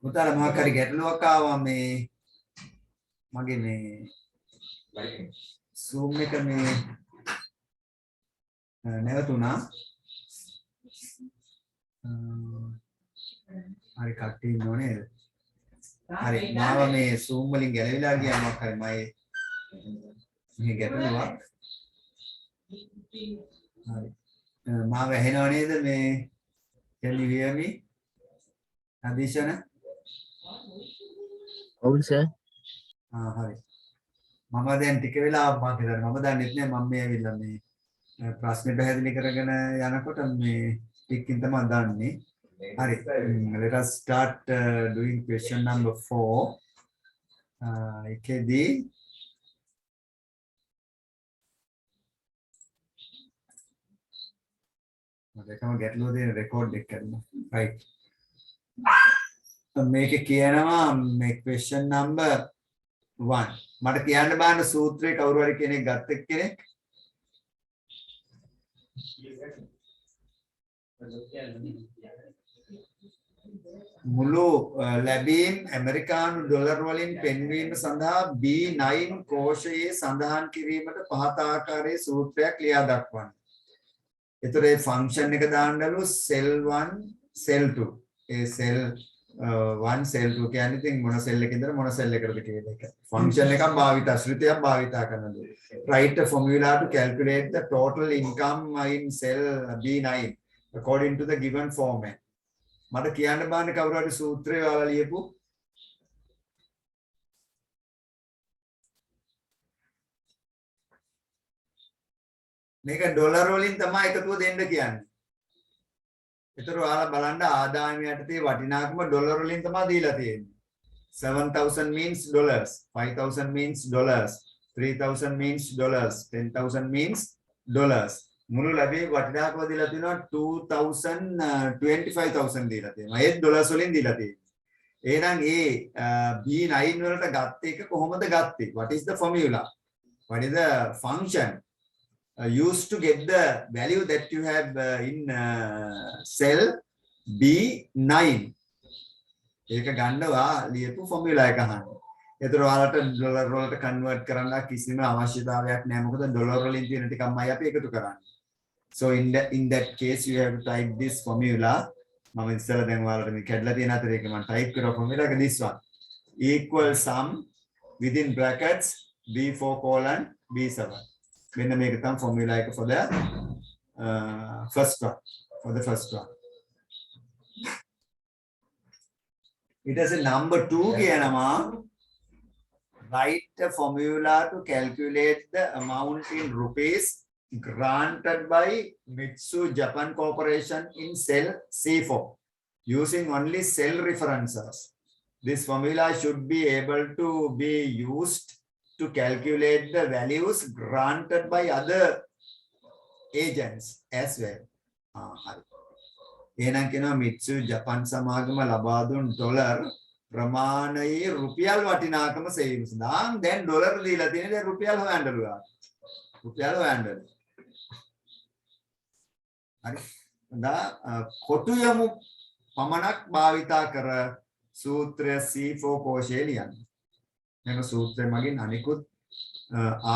උතර මොකක් හරි ගැටලුවක් ආවා මේ මගේ මේ Zoom එක මේ නැවතුණා. හරි කට්ටිය ඉන්නෝ නේද? හරි මාව මේ Zoom වලින් ගැලවිලා ගියා මොකක් හරි මම මේ ගැටලුවක්. හරි මාව ඇහෙනව නේද මේ can you hear me? Adishana? ඔව් සර්. හරි. මම දැන් ටික වෙලාවක් මම හිතන්නේ මම දන්නෙත් නෑ මම මේ ඇවිල්ලා මේ ප්‍රශ්නේ පැහැදිලි කරගෙන යනකොට මේ ටිකකින් තමයි දන්නේ. හරි. Let us start doing question number 4. එකේදී මම ගැටලුව දෙන රෙකෝඩ් එක කරනවා. right. මේක කියනවා මේ question number 1. මට කියන්න බෑන සූත්‍රේ කවුරු හරි කෙනෙක් ගත්ත කෙනෙක් මුළු ලැබීම් ඇමරිකානු ඩොලර් වලින් පෙන්වීම සඳහා B9 කෝෂයේ සඳහන් කිරීමට පහත ආකාරයේ සූත්‍රයක් ලියා දක්වන්න. ඒතර ඒ ෆන්ක්ෂන් එක දාන්නලු cell 1 cell 2. ඒ cell 1 cell 2 කියන්නේ ඉතින් මොන cell එකේද මොන cell එකකටද කියන එක. ෆන්ක්ෂන් එකක් භාවිතා ශ්‍රිතයක් භාවිතා කරනවා. Write a formula to calculate the total income in cell B9 according to the given format. මට කියන්න බෑනේ කවුරු හරි සූත්‍රය ඔයාලා ලියපු මේක ඩොලර් වලින් තමයි එකතුව දෙන්න කියන්නේ. ඒතර ඔයාලා බලන්න ආදායම යටතේ වටිනාකම ඩොලර් වලින් තමයි දීලා තියෙන්නේ. 7000 means dollars, 5000 means dollars, 3000 means dollars, 10000 means dollars. මුළු ලැබේ වටිනාකම දීලා තියෙනවා 25000 දීලා තියෙනවා. ඒත් ඩොලර්ස් වලින් දීලා තියෙනවා. එහෙනම් ඒ B9 වලට ගත්ත එක කොහොමද ගත්තේ? What is the formula? What is the function used to get the value that you have in cell B9? ඒක ගන්නවා ලියපු formula එක අහන්න. ඒතර ඔයාලට ඩොලර් වලට කන්වර්ට් කරන්න කිසිම අවශ්‍යතාවයක් නැහැ. මොකද ඩොලර් වලින් තියෙන ටිකක්මයි අපි එකතු කරන්නේ. So in that case you have to type this formula. මම ඉස්සෙල්ලා දැන් ඔයාලට මේ කැඩලා තියෙන අතර ඒක මම type කරපු formula එක this one. Equal sum within brackets B4 colon B7. මෙන්න මේක තමයි formula එක for the first one. For the first one. It is a number 2 කියනවා. Write a formula to calculate the amount in rupees granted by Mitsui Japan Corporation in cell C4 using only cell references. This formula should be able to be used to calculate the values granted by other agents as well. එහෙනම් කියනවා Mitsui Japan සමාගම ලබා දුන් dollar ප්‍රමාණයේ රුපියල් වටිනාකම සෙවීම සඳහා දැන් ඩොලර් දීලා තියෙන දැන් රුපියල් හොයන්නලු ආ. රුපියල් හොයන්නලු. හරි. දා කොටු යමු පමණක් භාවිතා කර සූත්‍රය C4 කෝෂයේ ලියන්න. මේක සූත්‍රය මගින් අනිකුත්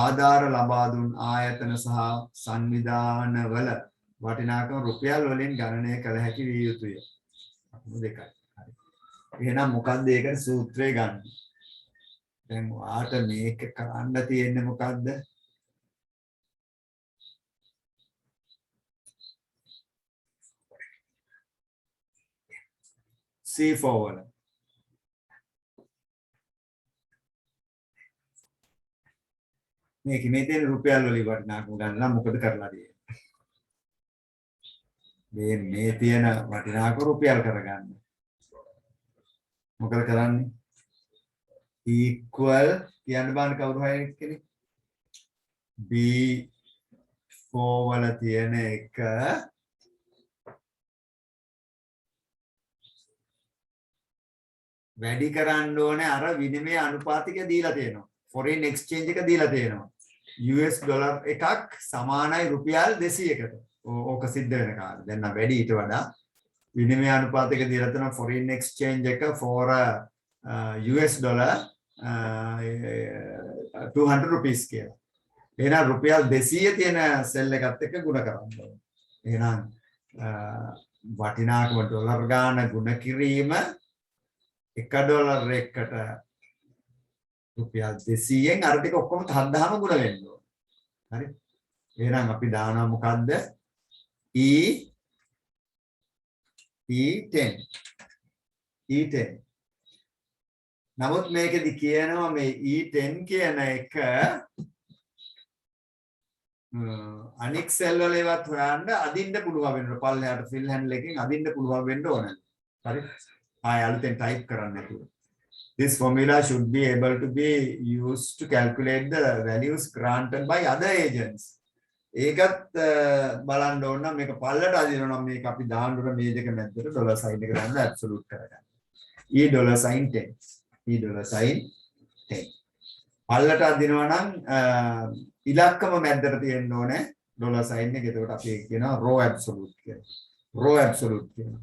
ආධාර ලබා දුන් ආයතන සහ සංවිධානවල වටිනාකම රුපියල් වලින් ගණනය කළ හැකි විය යුතුය. දෙකයි. හරි. එහෙනම් මොකක්ද ඒකට සූත්‍රය ගන්න? දැන් ඔයාට මේක කරන්න තියෙන්නේ මොකද්ද? C4 වල මේක මේ තියෙන රුපියල් වලින් වටිනාකම ගන්න මොකද කරලා තියෙන්නේ? මේ තියෙන වටිනාකම රුපියල් කරගන්න. මොකද කරන්නේ? equal කියන්න බෑන කවුරු හරි කෙනෙක් B4 වල තියෙන එක වැඩි කරන්න ඕනේ අර විනිමය අනුපාතික දීලා තියෙනවා. foreign exchange එක දීලා තියෙනවා. US ඩොලර් එකක් සමානයි රුපියල් 200කට. ඕක සිද්ධ වෙන කාලේ. දැන් නම් වැඩි ඊට වඩා විනිමය අනුපාතයක දීලා තියෙනවා foreign exchange එක for US dollar 200 rupees කියලා. එහෙනම් රුපියල් 200 තියෙන සෙල් එකත් එක්ක ගුණ කරන්න ඕනේ. එහෙනම් වටිනාකම ඩොලර් ගාන ගුණ කිරීම $1 එකකට රුපියල් 200න් අර ටික ඔක්කොම හදදාම ගුණ වෙන්න ඕනේ. හරි. එහෙනම් අපි දානවා මොකද්ද? E10. නමුත් මේකෙදි කියනවා මේ E10 කියන එක අනික් සෙල් වල ඒවත් හොයන්න අදින්න පුළුවන් වෙනවා. පල්ලෙහාට ෆිල් හැන්ඩල් එකෙන් අදින්න පුළුවන් වෙන්න ඕන. හරි. ආය අලුතෙන් ටයිප් කරන්න නැතුව. This formula should be able to be used to calculate the values granted by other agents. ඒකත් බලන්න ඕන නම් මේක පල්ලට අදිනවා නම් මේක අපි දාන්න ඕන මේ දෙක මැද්දට ඩොලර් සයින් එක දාන්න ඇබ්සලූට් කරගන්න. $10. පල්ලට අදිනවා නම් ඉලක්කම මැද්දට තියෙන්න ඕනේ ඩොලර් සයින් එක. එතකොට අපි ඒක කියනවා රෝ ඇබ්සලූට් කියලා. රෝ ඇබ්සලූට් කියනවා.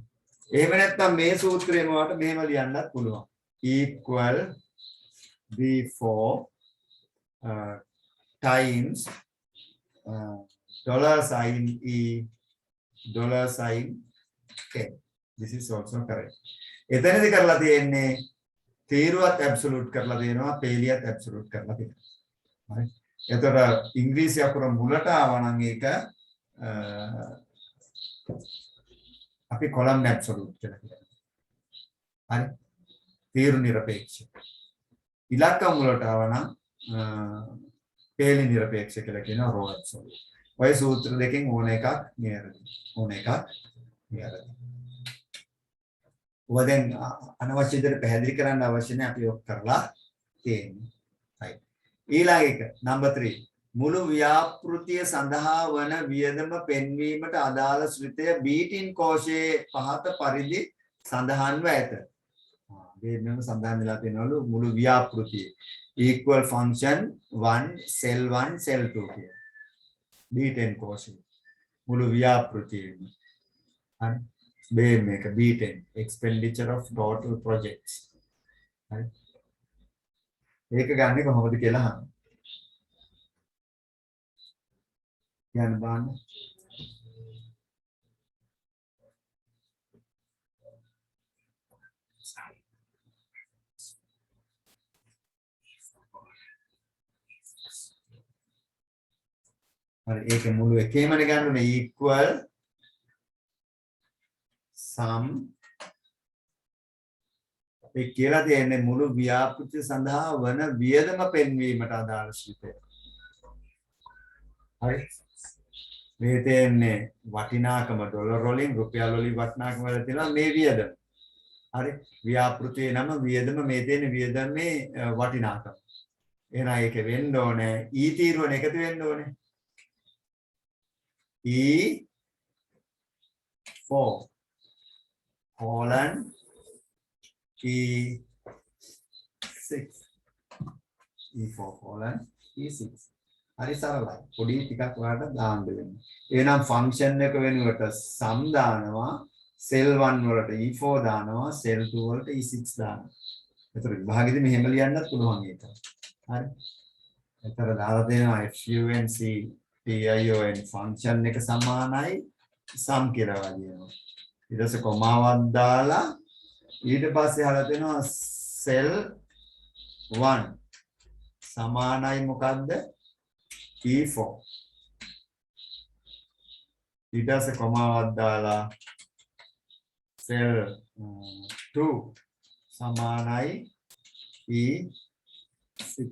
එහෙම නැත්නම් මේ සූත්‍රයම වට මෙහෙම ලියන්නත් පුළුවන්. equal B4 times dollar sign E dollar sign K. This is also correct. එතනදි කරලා තියෙන්නේ තීරුවත් ඇබ්සලූට් කරලා දෙනවා, පේලියත් ඇබ්සලූට් කරලා තියෙනවා. හරි. එතකොට ඉංග්‍රීසි අකුර මුලට ආව නම් ඒක අපි කොලම් ඇබ්සලූට් කියලා කියනවා. හරි. තීරු නිරපේක්ෂ. ඉලක්ක මුලට ආව නම් පේලි නිරපේක්ෂ කියලා කියනවා රෝ ඇබ්සලූට්. ඔය සූත්‍ර දෙකෙන් ඕන එකක් නියරදි. ඔබ දැන් අනවශ්‍ය විදිහට පැහැදිලි කරන්න අවශ්‍ය නැහැ, අපි ඔක් කරලා තියෙන්නේ. right. ඊළඟ එක number 3. මුළු ව්‍යාපෘතිය සඳහා වන වියදම පෙන්වීමට අදාළ ශ්‍රිතය බීටින් කෝෂයේ පහත පරිදි සඳහන්ව ඇත. මේකම සඳහන් වෙලා තියෙනවලු මුළු ව්‍යාපෘතියේ equal function 1 cell 1 cell 2 කියලා. B10 කෝෂය මුළු ව්‍යාපෘතියේම. හරි. මේක B10 expenditure of total projects. හරි. ඒක ගන්න කොහොමද කියලා අහන්න. යන්න බලන්න. හරි. ඒක මුළු එකේමනේ ගන්න ඕනේ equal sum ඒ කියලා තියෙන්නේ මුළු ව්‍යාපෘතිය සඳහා වන වියදම පෙන්වීමට අදාළ ශ්‍රිතය. හරි. මේ තියෙන්නේ වටිනාකම ඩොලර් වලින් රුපියල් වලින් වටිනාකම වල තියෙනවා මේ වියදම. හරි. ව්‍යාපෘතියේ නම වියදම මේ තියෙන වියදමේ වටිනාකම. එහෙනම් ඒක වෙන්න ඕනේ E තීරුවන එකතු වෙන්න ඕනේ. E4 colon E6 E4 colon E6 හරි සරලයි. පොඩි ටිකක් ඔයාලට දාන්න වෙනවා. එහෙනම් ෆන්ක්ෂන් එක වෙනුවට sum දානවා, cell 1 වලට E4 දානවා, cell 2 වලට E6 දානවා. ඒතර විභාගෙදි මෙහෙම ලියන්නත් පුළුවන් ඒක. හරි. ඒතර දාලා දෙනවා FUNC TION ෆන්ක්ෂන් එක සමානයි sum කියලා වදිනවා. ඊට පස්සේ කොමාවක් දාලා ඊට පස්සේ හලා දෙනවා cell 1 සමානයි මොකද්ද? E4. ඊට පස්සේ කොමාවක් දාලා cell 2 සමානයි E6.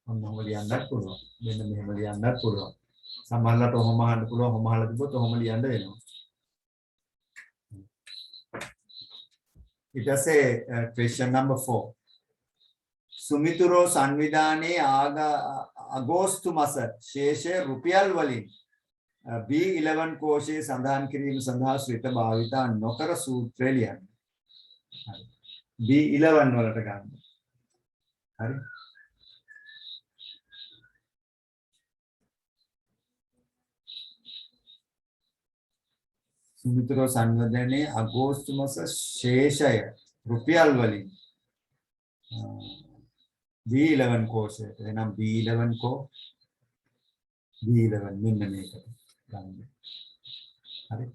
ඔන්නෝම ලියන්නත් පුළුවන්. මෙන්න මෙහෙම ලියන්නත් පුළුවන්. සමහරවිට ඔහොම අහන්න පුළුවන්. ඔහොම අහලා තිබ්බොත් ඔහොම ලියන්න වෙනවා. ඊට පස්සේ question number 4. සුමිතුරෝ සංවිධානයේ අගෝස්තු මාස ශේෂය රුපියල් වලින් B11 කෝෂයේ සඳහන් කිරීම සඳහා ශ්‍රිත භාවිතා නොකර සූත්‍රය ලියන්න. හරි. B11 වලට ගන්න. හරි. සුමිතුරෝ සංවර්ධනයේ අගෝස්තු මාස ශේෂය රුපියල් වලින් B11 කෝෂයට එනම් B11 කෝ B11 මෙන්න මේකට ගන්න. හරි.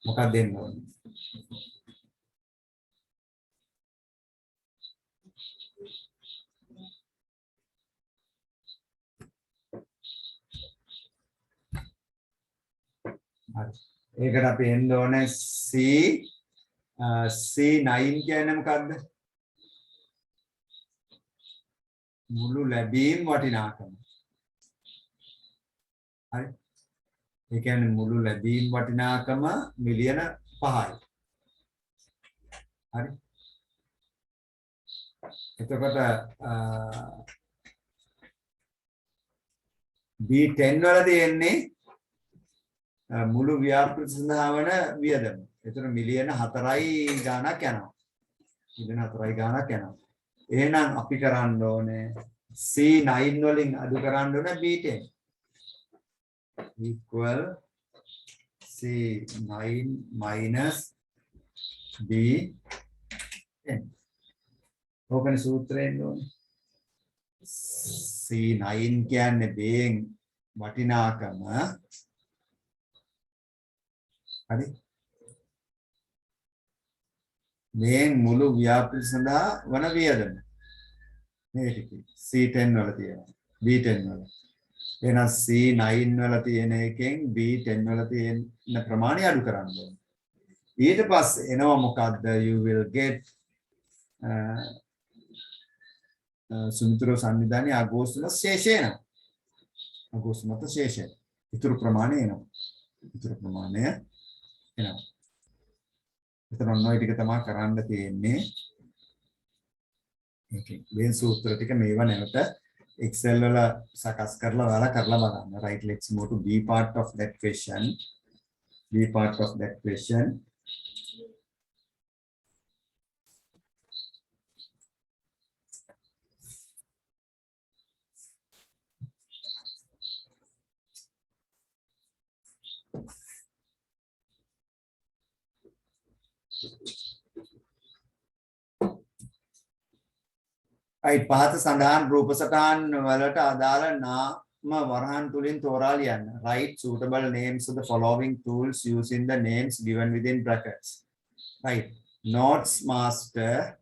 මොකක්ද දෙන්න ඕනේ? ඒකට අපි එන්න ඕනේ C9 කියන්නේ මොකද්ද? මුළු ලැබීම් වටිනාකම. හරි. ඒ කියන්නේ මුළු ලැබීම් වටිනාකම මිලියන 5යි. හරි. එතකොට B10 වල තියෙන්නේ මුළු ව්‍යාපෘති සඳහා වන වියදම. ඒතර මිලියන 4යි ගාණක් යනවා. මිලියන 4යි ගාණක් යනවා. එහෙනම් අපි කරන්න ඕනේ C9 වලින් අඩු කරන්න ඕනේ B10 equal C9 minus B10. ඕකනේ සූත්‍රයෙන් ඕනේ. C9 කියන්නේ බෙන් වටිනාකම. හරි. මේ මුළු ව්‍යාපෘති සඳහා වන වියදම. මේ ටික C10 වල තියෙනවා. B10 වල. එහෙනම් C9 වල තියෙන එකෙන් B10 වල තියෙන ප්‍රමාණය අඩු කරන්න ඕනේ. ඊට පස්සේ එනවා මොකද්ද? You will get සුමිතුරෝ සංවිධානයේ අගෝස්තු මාස ශේෂය එනවා. අගෝස්තු මාස ශේෂය. ඉතුරු ප්‍රමාණය එනවා. ඉතුරු ප්‍රමාණය එනවා. එතන ඔන්න ඔය ටික තමයි කරන්න තියෙන්නේ. ඒකේ මේ සූත්‍ර ටික මේවා නැවත Excel වල සකස් කරලා වල කරලා බලන්න. Right, let's move to B part of that question. B part of that question. පහත සඳහන් රූප සටහන් වලට අදාළ නාම වරහන් තුලින් තෝරා ලියන්න. Write suitable names of the following tools using the names given within brackets. Right. Notes master,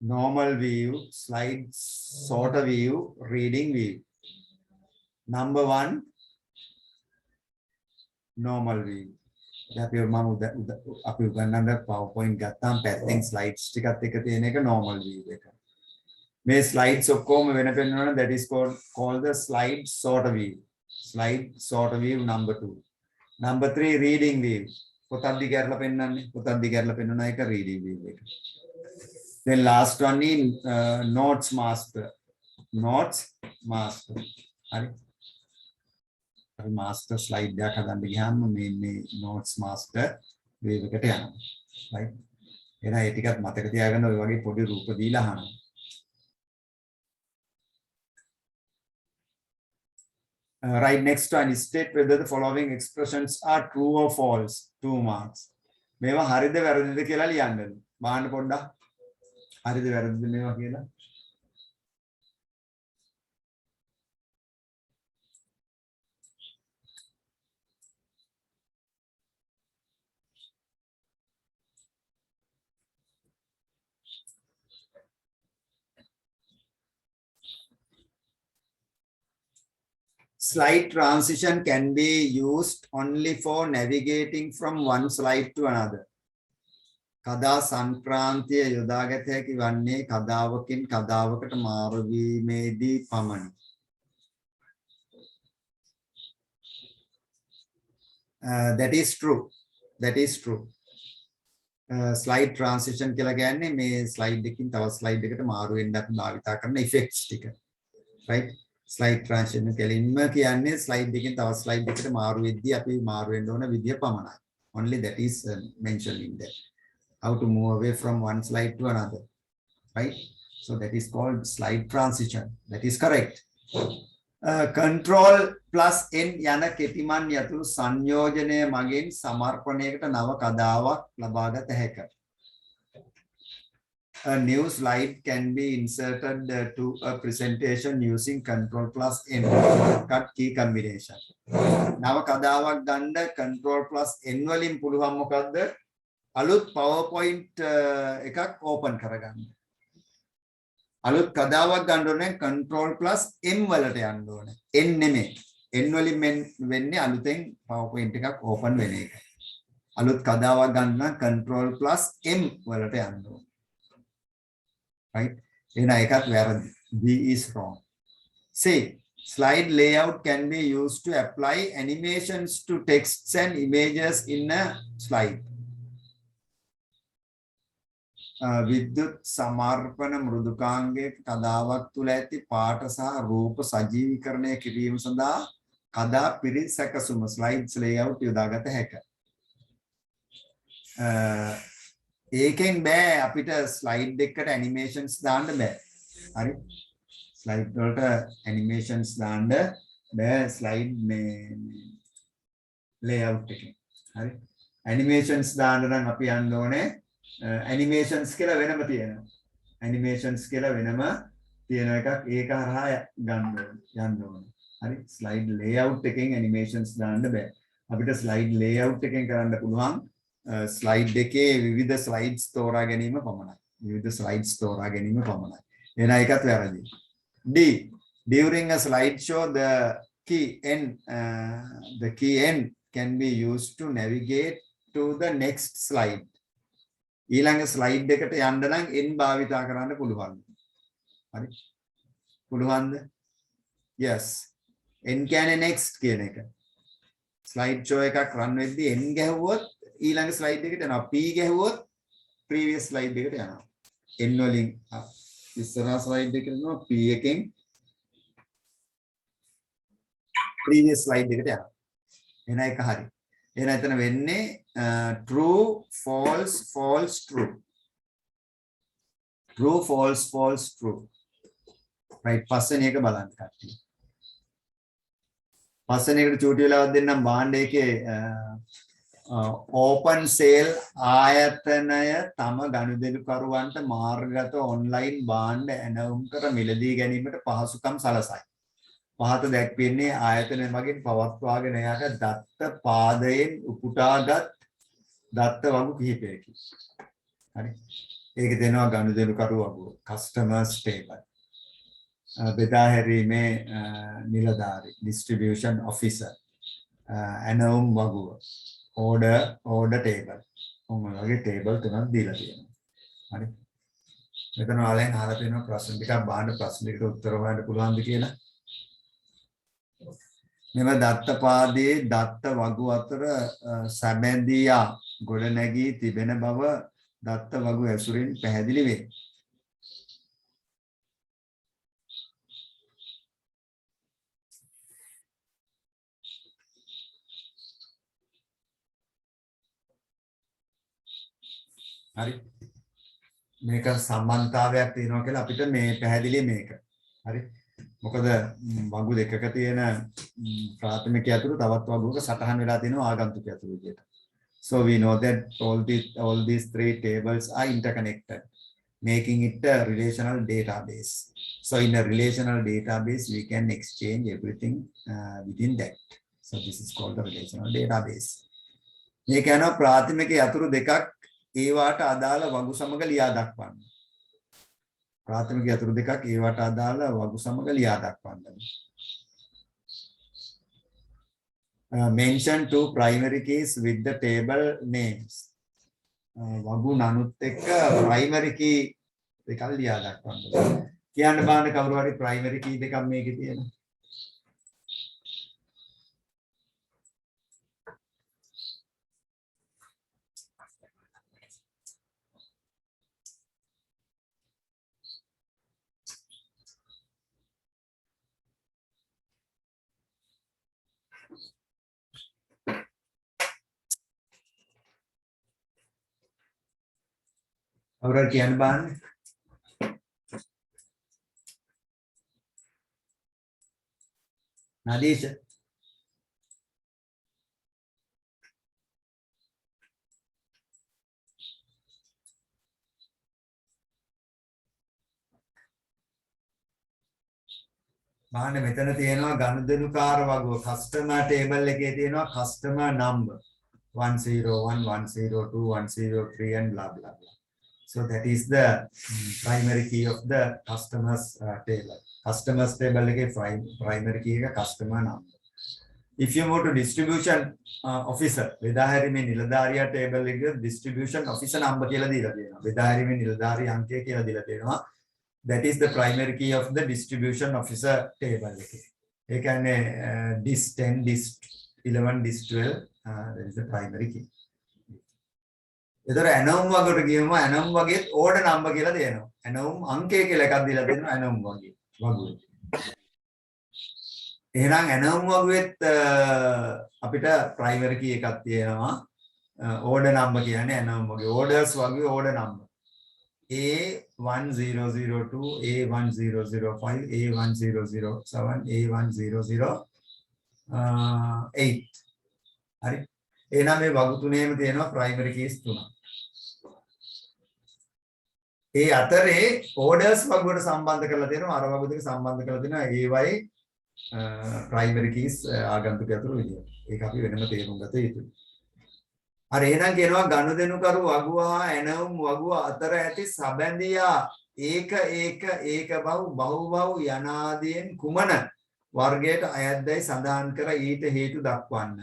normal view, slide sorter view, reading view. Number 1, normal view. අපි උගන්නන PowerPoint ගත්තාම පැත්තෙන් slides ටිකත් එක තියෙන එක normal view එක. මේ slides ඔක්කොම වෙන පෙන්නනවා that is called the slide sorter view. Slide sorter view number 2. Number 3 reading view. පොතක් දිගහැරලා පෙන්නන්නේ. පොතක් දිගහැරලා පෙන්නන එක reading view එක. Then last one is notes master. Notes master. හරි. අපි master slide එකක් හදන්න ගියාම මේ notes master view එකට යනවා. right. එහෙනම් ඒ ටිකත් මතක තියාගන්න ඔය වගේ පොඩි රූප දීලා අහනවා. Right, next one is state whether the following expressions are true or false. 2 marks. මේවා හරිද වැරදිද කියලා ලියන්න. බලන්න පොඩ්ඩක්. හරිද වැරදිද මේවා කියලා. Slide transition can be used only for navigating from one slide to another. කදා සංක්‍රාන්තිය යොදාගත හැකි වන්නේ කදාවකින් කදාවකට මාරු වීමේදී පමණි. That is true. That is true. Slide transition කියලා කියන්නේ මේ slide එකකින් තවත් slide එකකට මාරු වෙන්න අපි භාවිත කරන effects ටික. Right? Slide transition කෙලින්ම කියන්නේ slide එකකින් තවත් slide එකකට මාරු වෙද්දී අපි මාරු වෙන්න ඕන විදිය පමණයි. Only that is mentioned in there. How to move away from one slide to another. Right? So that is called slide transition. That is correct. Control plus n යන කෙටිමන් යතුරු සංයෝජනය මගින් සමර්පණයකට නව කතාවක් ලබාගත හැක. A new slide can be inserted to a presentation using control plus n cut key combination. නව කතාවක් ගන්න control plus n වලින් පුළුවන් මොකද්ද? අලුත් PowerPoint එකක් open කරගන්න. අලුත් කතාවක් ගන්න ඕනේ control plus m වලට යන්න ඕනේ. n නෙමෙයි. n වලින් වෙන්නේ අලුතෙන් PowerPoint එකක් open වෙන එක. අලුත් කතාවක් ගන්න control plus m වලට යන්න ඕනේ. Right? එහෙනම් ඒකත් වැරදි. B is wrong. C. Slide layout can be used to apply animations to texts and images in a slide. විද්‍යුත් සමර්පණ මෘදුකාංගයේ කතාවක් තුළ ඇති පාට සහ රූප සජීවීකරණය කිරීම සඳහා කතා පිරිසැකසුම slides layout යොදාගත හැකිය. ඒකෙන් බෑ අපිට slide එකකට animations දාන්න බෑ. හරි? slide වලට animations දාන්න බෑ slide මේ layout එකෙන්. හරි? animations දාන්න නම් අපි යන්න ඕනේ animations කියලා වෙනම තියෙනවා. animations කියලා වෙනම තියෙන එකක් ඒක හරහා යන්න ඕනේ. හරි? slide layout එකෙන් animations දාන්න බෑ. අපිට slide layout එකෙන් කරන්න පුළුවන් slide එකේ විවිධ slides තෝරා ගැනීම පමණයි. විවිධ slides තෝරා ගැනීම පමණයි. එහෙනම් ඒකත් වැරදි. D. During a slideshow the key N can be used to navigate to the next slide. ඊළඟ ස්ලයිඩ් එකට යන්න නම් n භාවිතා කරන්න පුළුවන්. හරි? පුළුවන්ද? Yes. n කියන්නේ next කියන එක. ස්ලයිඩ් ෂෝ එකක් රන් වෙද්දී n ගැහුවොත් ඊළඟ ස්ලයිඩ් එකට යනවා. p ගැහුවොත් previous ස්ලයිඩ් එකට යනවා. n වලින් ඉස්සරහා ස්ලයිඩ් එකට යනවා. p එකෙන් previous ස්ලයිඩ් එකට යනවා. එහෙනම් ඒක හරි. එහෙනම් එතන වෙන්නේ true false false true. True false false true. right පස්වෙනි එක බලන්න කට්ටිය. පස්වෙනි එකට චූටි වෙලාවක් දෙන්නම් භාණ්ඩ එකේ open sale ආයතනය තම ගනුදෙනුකරුවන්ට මාර්ගගත ඔන්ලයින් භාණ්ඩ ඇනවුම් කර මිලදී ගැනීමට පහසුකම් සලසයි. පහත දැක්වෙන්නේ ආයතනය මගින් පවත්වාගෙන යාට දත්ත පාදයෙන් උපුටාගත් දත්ත වගු කිහිපයකි. හරි. ඒක දෙනවා ගනුදෙනුකරු වගුව customers table. බෙදා හැරීමේ නිලධාරි distribution officer ඇනවුම් වගුව order table. ඔන්න වගේ table තුනක් දීලා තියෙනවා. හරි. මෙතන ඔයාලෙන් අහලා තියෙනවා ප්‍රශ්න ටිකක් බාහන ප්‍රශ්න ටිකට උත්තර හොයන්න පුළුවන්ද කියලා. මෙම දත්තපාදයේ දත්ත වගු අතර සැබැඳියා ගොඩනැගී තිබෙන බව දත්ත වගු ඇසුරින් පැහැදිලි වේ. හරි. මේක සම්බන්ධතාවයක් තියෙනවා කියලා අපිට මේ පැහැදිලි මේක. හරි. මොකද වගු දෙකක තියෙන ප්‍රාථමික යතුරු තවත් වගුවක සටහන් වෙලා තියෙනවා ආගන්තුක යතුරු විදියට. So we know that all these three tables are interconnected, making it a relational database. So in a relational database we can exchange everything within that. So this is called the relational database. මේක යනවා ප්‍රාථමික යතුරු දෙකක් ඒවට අදාළ වගු සමග ලියා දක්වන්න. ප්‍රාථමික යතුරු දෙකක් ඒවට අදාළ වගු සමග ලියා දක්වන්න. Mention two primary keys with the table names. වගු නනුත් එක්ක primary key දෙකක් ලියා දක්වන්න. කියන්න බලන්න කවුරු හරි primary key දෙකක් මේකේ තියෙනවා. Ahora, ¿quién van? නදීෂ බලන්න මෙතන තියෙනවා ගනුදෙනුකාර වගුව කස්ටමර් ටේබල් එකේ තියෙනවා customer number 101 102 103 and blah blah blah. So that is the primary key of the customers table. Customers table එකේ primary key එක customer number. If you move to distribution officer බෙදාහැරීමේ නිලධාරියා table එකේ distribution officer number කියලා දීලා තියෙනවා. බෙදාහැරීමේ නිලධාරී අංකය කියලා දීලා තියෙනවා. That is the primary key of the distribution officer table එකේ. ඒ කියන්නේ dis 10 dis 11 dis 12 that is the primary key. එතකොට ඇනවුම් වගේට ගියම ඇනවුම් වගේත් ඕඩර් නම්බර් කියලා දෙනවා. ඇනවුම් අංකය කියලා එකක් දීලා දෙනවා ඇනවුම් වගුවේ. එහෙනම් ඇනවුම් වගුවෙත් අපිට ප්‍රයිමරි කී එකක් තියෙනවා. ඕඩර් නම්බර් කියන්නේ ඇනවුම් වගේ. ඕඩර්ස් වගේ order number. A1002 A1005 A1007 A1008 හරි. එහෙනම් මේ වගු තුනේම තියෙනවා ප්‍රයිමරි කීස් තුනක්. ඒ අතරේ ඕඩර්ස් වගුවට සම්බන්ධ කරලා තියෙනවා අර වගු දෙක සම්බන්ධ කරලා තියෙනවා ඒවයි ප්‍රයිමරි කීස් ආගන්තුක අතර විදියට. ඒක අපි වෙනම තේරුම් ගත යුතුයි. අර එහෙනම් කියනවා ගනුදෙනුකරු වගුව හා ඇනවුම් වගුව අතර ඇති සබැඳියා ඒක බහු යනාදීන් කුමන වර්ගයට අයත්දයි සඳහන් කර ඊට හේතු දක්වන්න.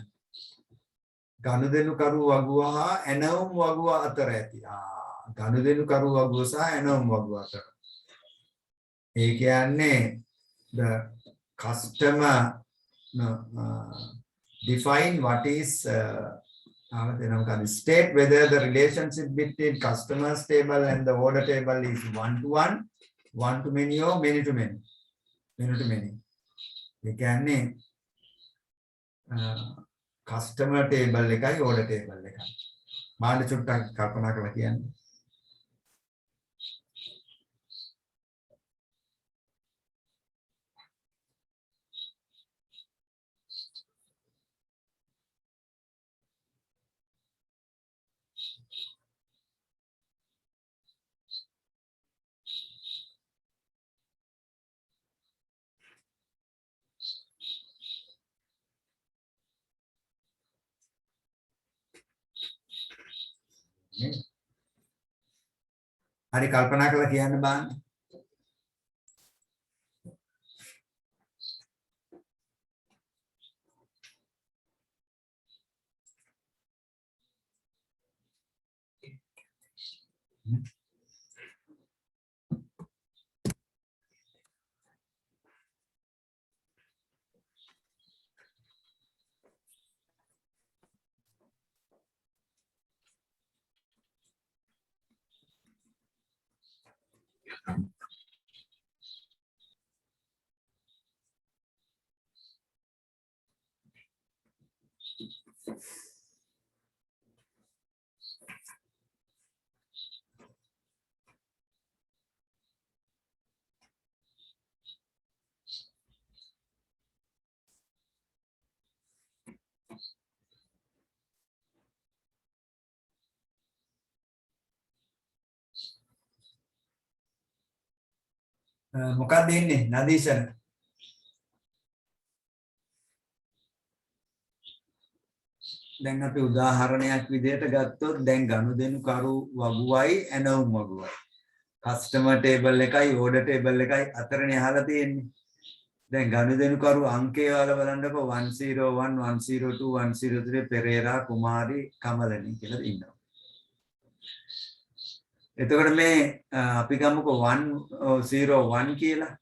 ගනුදෙනුකරු වගුව හා ඇනවුම් වගුව අතර ඇති. ගනුදෙනුකරු වගුව සහ ඇනවුම් වගුව අතර. ඒ කියන්නේ the customer define what is state whether the relationship between customers table and the order table is one to one, one to many or many to many. Many to many. ඒ කියන්නේ customer table එකයි order table එකයි. මාන්න චුට්ටක් කල්පනා කරලා කියන්නේ. හරි කල්පනා කරලා කියන්න බෑනේ. මොකක්ද ඉන්නේ නදීෂන? දැන් අපි උදාහරණයක් විදිහට ගත්තොත් දැන් ගනුදෙනුකරු වගුවයි ඇනවුම් වගුවයි කස්ටමර් ටේබල් එකයි ඕඩර් ටේබල් එකයි අතරනේ අහලා තියෙන්නේ. දැන් ගනුදෙනුකරු අංකය වල බලන්නකො 101 102 103 පෙරේරා කුමාරි කමලනි කියලා ඉන්නවා. එතකොට මේ අපි ගමුකෝ 101 කියලා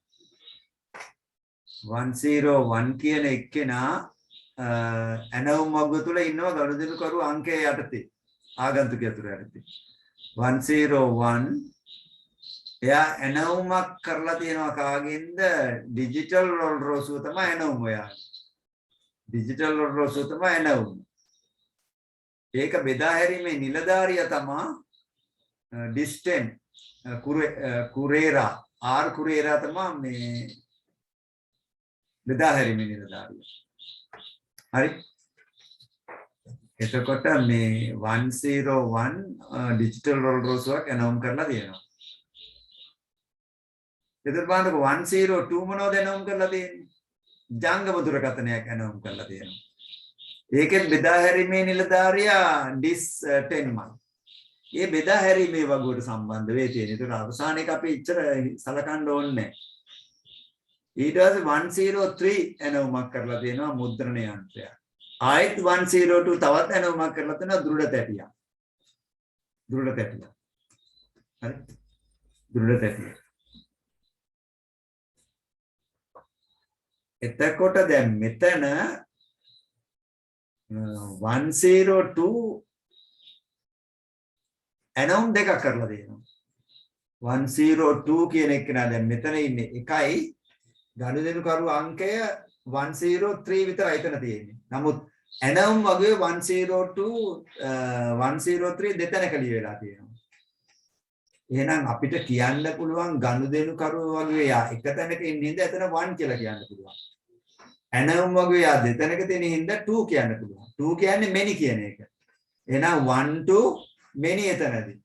101 කියන එක්කෙනා ඇනවුම් වගුව තුල ඉන්නවා ගනුදෙනුකරු අංකය යටතේ ආගන්තුකයා තුල යටතේ 101 එයා ඇනවුමක් කරලා තියෙනවා කාගෙන්ද ඩිජිටල් රොල්රෝසුව තමයි ඇනවුම ඔයාගේ ඩිජිටල් රොල්රෝසුව තමයි ඇනවුම ඒක බෙදා හැරීමේ නිලධාරියා තමයි ඩිස්ටෙන් කුරේරා ආර් කුරේරා තමයි මේ බෙදා හැරීමේ නිලධාරියා. හරි. එතකොට මේ 101 ඩිජිටල් රෝල් රෝසුවක් ඇනවුම් කරලා තියෙනවා. එතකොට බලන්නකො 102 මොනවද ඇනවුම් කරලා තියෙන්නේ? ජංගම දුරකථනයක් ඇනවුම් කරලා තියෙනවා. ඒකෙන් බෙදා හැරීමේ නිලධාරියා ඩිස් 10මයි. මේ බෙදා හැරීමේ වගුවට සම්බන්ධ වෙයි තියෙන. ඒතර අවසානයේක අපි ඉච්චර සලකන්න ඕනේ නැහැ. ඊට පස්සේ 103 ඇනවුමක් කරලා තියෙනවා මුද්‍රණ යන්ත්‍රය. ආයෙත් 102 තවත් ඇනවුමක් කරලා තියෙනවා දෘಢ තැටියක්. දෘಢ තැටියක්. හරි. දෘಢ තැටියක්. එතකොට දැන් මෙතන 102 ඇනවුම් දෙකක් කරලා දෙනවා. 102 කියන එක නා දැන් මෙතන ඉන්නේ එකයි ගනුදෙනු කරු අංකය 103 විතරයි එතන තියෙන්නේ. නමුත් ඇනවුම් වගේ 102 103 දෙතැනක ලියවිලා තියෙනවා. එහෙනම් අපිට කියන්න පුළුවන් ගනුදෙනු කරු වගේ යා එක තැනක ඉන්නේ හින්දා එතන 1 කියලා කියන්න පුළුවන්. ඇනවුම් වගේ යා දෙතැනක තියෙන හින්දා 2 කියන්න පුළුවන්. 2 කියන්නේ many කියන එක. එහෙනම් 1 to many එතනදී.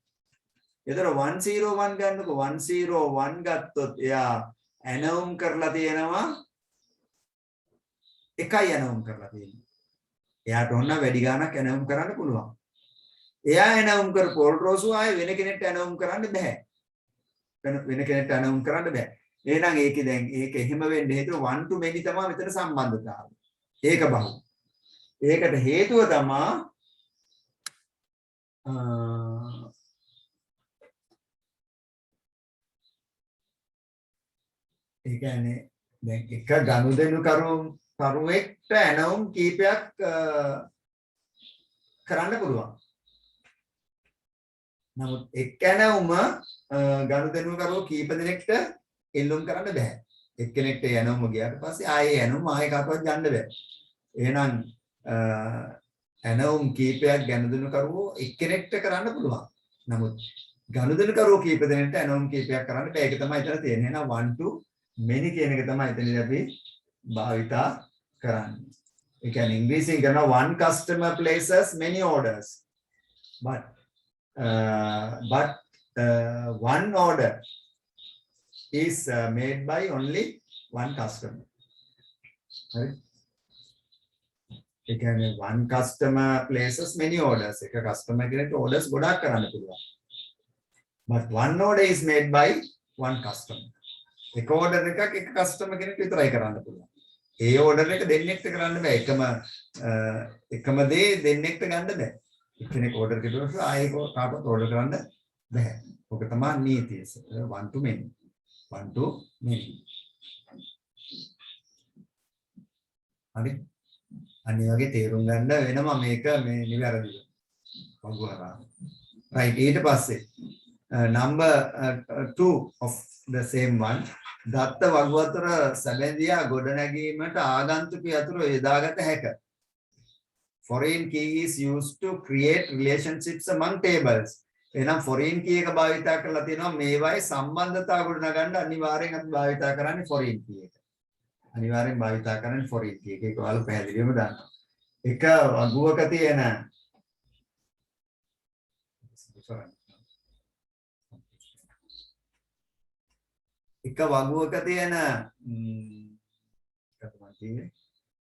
එතන 101 ගන්නකො 101 ගත්තොත් එයා ඇනවුම් කරලා තියෙනවා එකයි ඇනවුම් කරලා තියෙන්නේ. එයාට ඕන වැඩි ගාණක් ඇනවුම් කරන්න පුළුවන්. එයා ඇනවුම් කර පොල් රෝසු ආයේ වෙන කෙනෙක්ට ඇනවුම් කරන්න බෑ. වෙන කෙනෙක්ට ඇනවුම් කරන්න බෑ. එහෙනම් ඒකේ දැන් ඒක එහෙම වෙන්න හේතුව 1 to many තමයි මෙතන සම්බන්ධතාවය. ඒක බහුව. ඒකට හේතුව තමයි ඒ කියන්නේ දැන් එක ගනුදෙනු කරුවෙක්ට ඇනවුම් කීපයක් කරන්න පුළුවන්. නමුත් එක් ඇනවුම ගනුදෙනු කරුවෝ කීප දෙනෙක්ට එල්ලුම් කරන්න බෑ. එක්කෙනෙක්ට ඇනවුම ගියාට පස්සේ ආයේ ඇනවුම ආයේ කාටවත් ගන්න බෑ. එහෙනම් ඇනවුම් කීපයක් ගනුදෙනු කරුවෝ එක්කෙනෙක්ට කරන්න පුළුවන්. නමුත් ගනුදෙනු කරුවෝ කීප දෙනෙක්ට ඇනවුම් කීපයක් කරන්න බෑ. ඒක තමයි එතන තියෙන්නේ. එහෙනම් 1 to many කියන එක තමයි එතනදී අපි භාවිතා කරන්නේ. ඒ කියන්නේ ඉංග්‍රීසියෙන් කරනවා one customer places many orders. But one order is made by only one customer. Right? ඒ කියන්නේ one customer places many orders. එක customer කෙනෙක්ට orders ගොඩාක් කරන්න පුළුවන්. But one order is made by one customer. එක order එකක් එක customer කෙනෙක් විතරයි කරන්න පුළුවන්. ඒ order එක දෙන්නෙක්ට කරන්න බෑ. එකම දේ දෙන්නෙක්ට ගන්න බෑ. එක්කෙනෙක් order කෙරුවොත් ආයෙ කාටවත් order කරන්න බෑ. ඔක තමයි නීතිය. 1 to many. 1 to many. හරි. අනිත් වගේ තේරුම් ගන්න වෙනවා මේක මේ නිවැරදිද. වගුවරා. right ඊට පස්සේ number 2 of the same one දත්ත වගුවතර සැබැඳියා ගොඩනැගීමට ආගන්තුක යතුරු යොදාගත හැක. Foreign key is used to create relationships among tables. එහෙනම් foreign key එක භාවිතා කරලා තියෙනවා මේවායේ සම්බන්ධතා ගොඩනගන්න අනිවාර්යෙන් අපි භාවිතා කරන්නේ foreign key එක. අනිවාර්යෙන් භාවිතා කරන්නේ foreign key එක. ඒක ඔයාලා පැහැදිලිවම දන්නවා. එක වගුවක තියෙන එක වගුවක තියෙන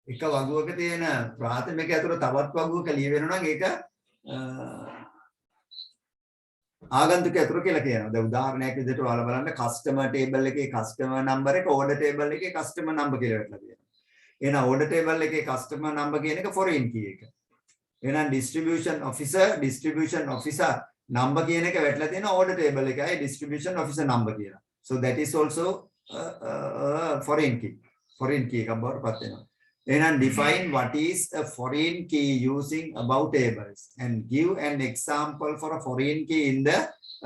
එක වගුවක තියෙන ප්‍රාථමික ඇතුළ තවත් වගුවක ලියවෙනවා නම් ඒක ආගන්තුක ඇතුළ කියලා කියනවා. දැන් උදාහරණයක් විදිහට ඔයාලා බලන්න කස්ටමර් ටේබල් එකේ කස්ටමර් නම්බර් එක ඕඩර් ටේබල් එකේ කස්ටමර් නම්බර් කියලා වෙట్లా තියෙනවා. එහෙනම් ඕඩර් ටේබල් එකේ කස්ටමර් නම්බර් කියන එක ෆොරින් කී එක. එහෙනම් ඩිස්ට්‍රිබියුෂන් ඔෆිසර් නම්බර් කියන එක වෙట్లా තියෙනවා ඕඩර් ටේබල් එකයි ඩිස්ට්‍රිබියුෂන් ඔෆිසර් නම්බර් කියලා. So that is also foreign key. Foreign key එකක් බවට පත් වෙනවා. එහෙනම් define what is a foreign key using above tables and give an example for a foreign key in the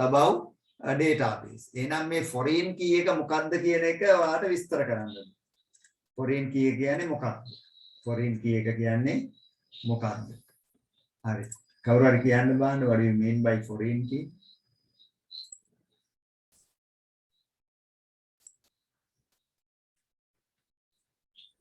above database. එහෙනම් මේ foreign key එක මොකක්ද කියන එක ඔයාලට විස්තර කරන්න ඕනේ. foreign key කියන්නේ මොකක්ද? foreign key එක කියන්නේ මොකක්ද? හරි. කවුරු හරි කියන්න බලන්න what do you mean by foreign key?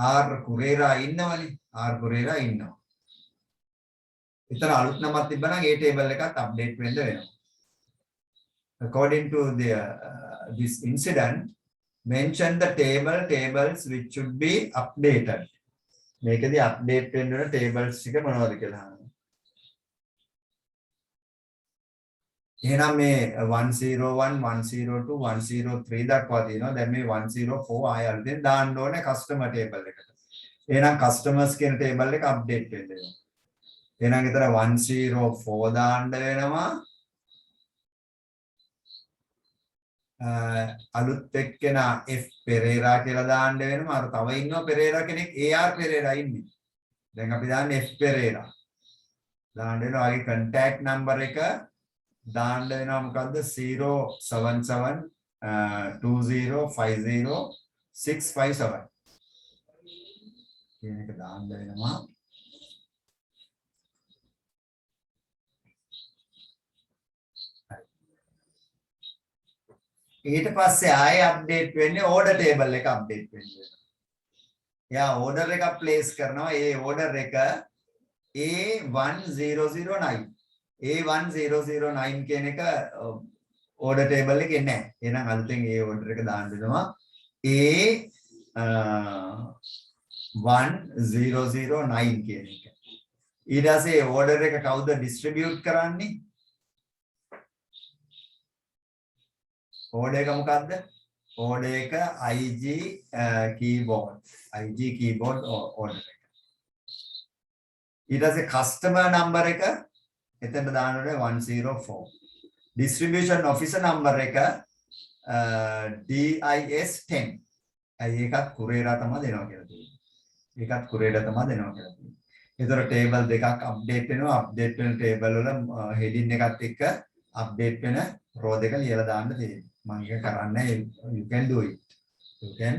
R Kurera ඉන්නවනේ. R Kurera ඉන්නවා. එතන අලුත් නමක් තිබ්බනම් ඒ table එකත් update වෙන්න වෙනවා. According to the this incident, mention the tables which should be updated. මේකදී update වෙන්න ඕන tables ටික මොනවද කියලා අහනවා. එහෙනම් මේ 101 102 103 දක්වා තියෙනවා. දැන් මේ 104 ආය අලුතෙන් දාන්න ඕනේ customer table එකට. එහෙනම් customers කියන table එක update වෙන්න වෙනවා. එහෙනම් එතන 104 දාන්න වෙනවා. අලුත් එක්කෙනා F Pereira කියලා දාන්න වෙනවා. අර තව ඉන්නවා Pereira කෙනෙක් AR Pereira ඉන්නේ. දැන් අපි දාන්නේ F Pereira. දාන්න වෙනවා. ආගේ contact number එක දාන්න වෙනවා මොකද්ද 077 2050 657 කියන එක දාන්න වෙනවා. ඊට පස්සේ ආයෙ අප්ඩේට් වෙන්නේ ඕඩර් ටේබල් එක අප්ඩේට් වෙන්නේ. එයා ඕඩර් එකක් ප්ලේස් කරනවා. ඒ ඕඩර් එක A1009 A1009 කියන එක ඕඩර් ටේබල් එකේ නැහැ. එහෙනම් අලුතෙන් ඒ ඕඩර් එක දාන්න වෙනවා A1009 කියන එක. ඊට පස්සේ ඕඩර් එක කවුද ඩිස්ට්‍රිබියුට් කරන්නේ? ඕඩර් එක මොකද්ද? ඕඩර් එක IG keyboard ඕඩර් එක. ඊට පස්සේ customer number එක එතන දාන්න ඕනේ 104. distribution officer number එක DIS10. ඒකත් කුරේරා තමයි දෙනවා කියලා තියෙනවා. ඒකත් කුරේරා තමයි දෙනවා කියලා තියෙනවා. ඒතර ටේබල් දෙකක් අප්ඩේට් වෙනවා. අප්ඩේට් වෙන ටේබල් වල හෙඩින් එකත් එක්ක අප්ඩේට් වෙන රෝ දෙක ලියලා දාන්න තියෙනවා. මම ඒක කරන්නේ you can do it. You can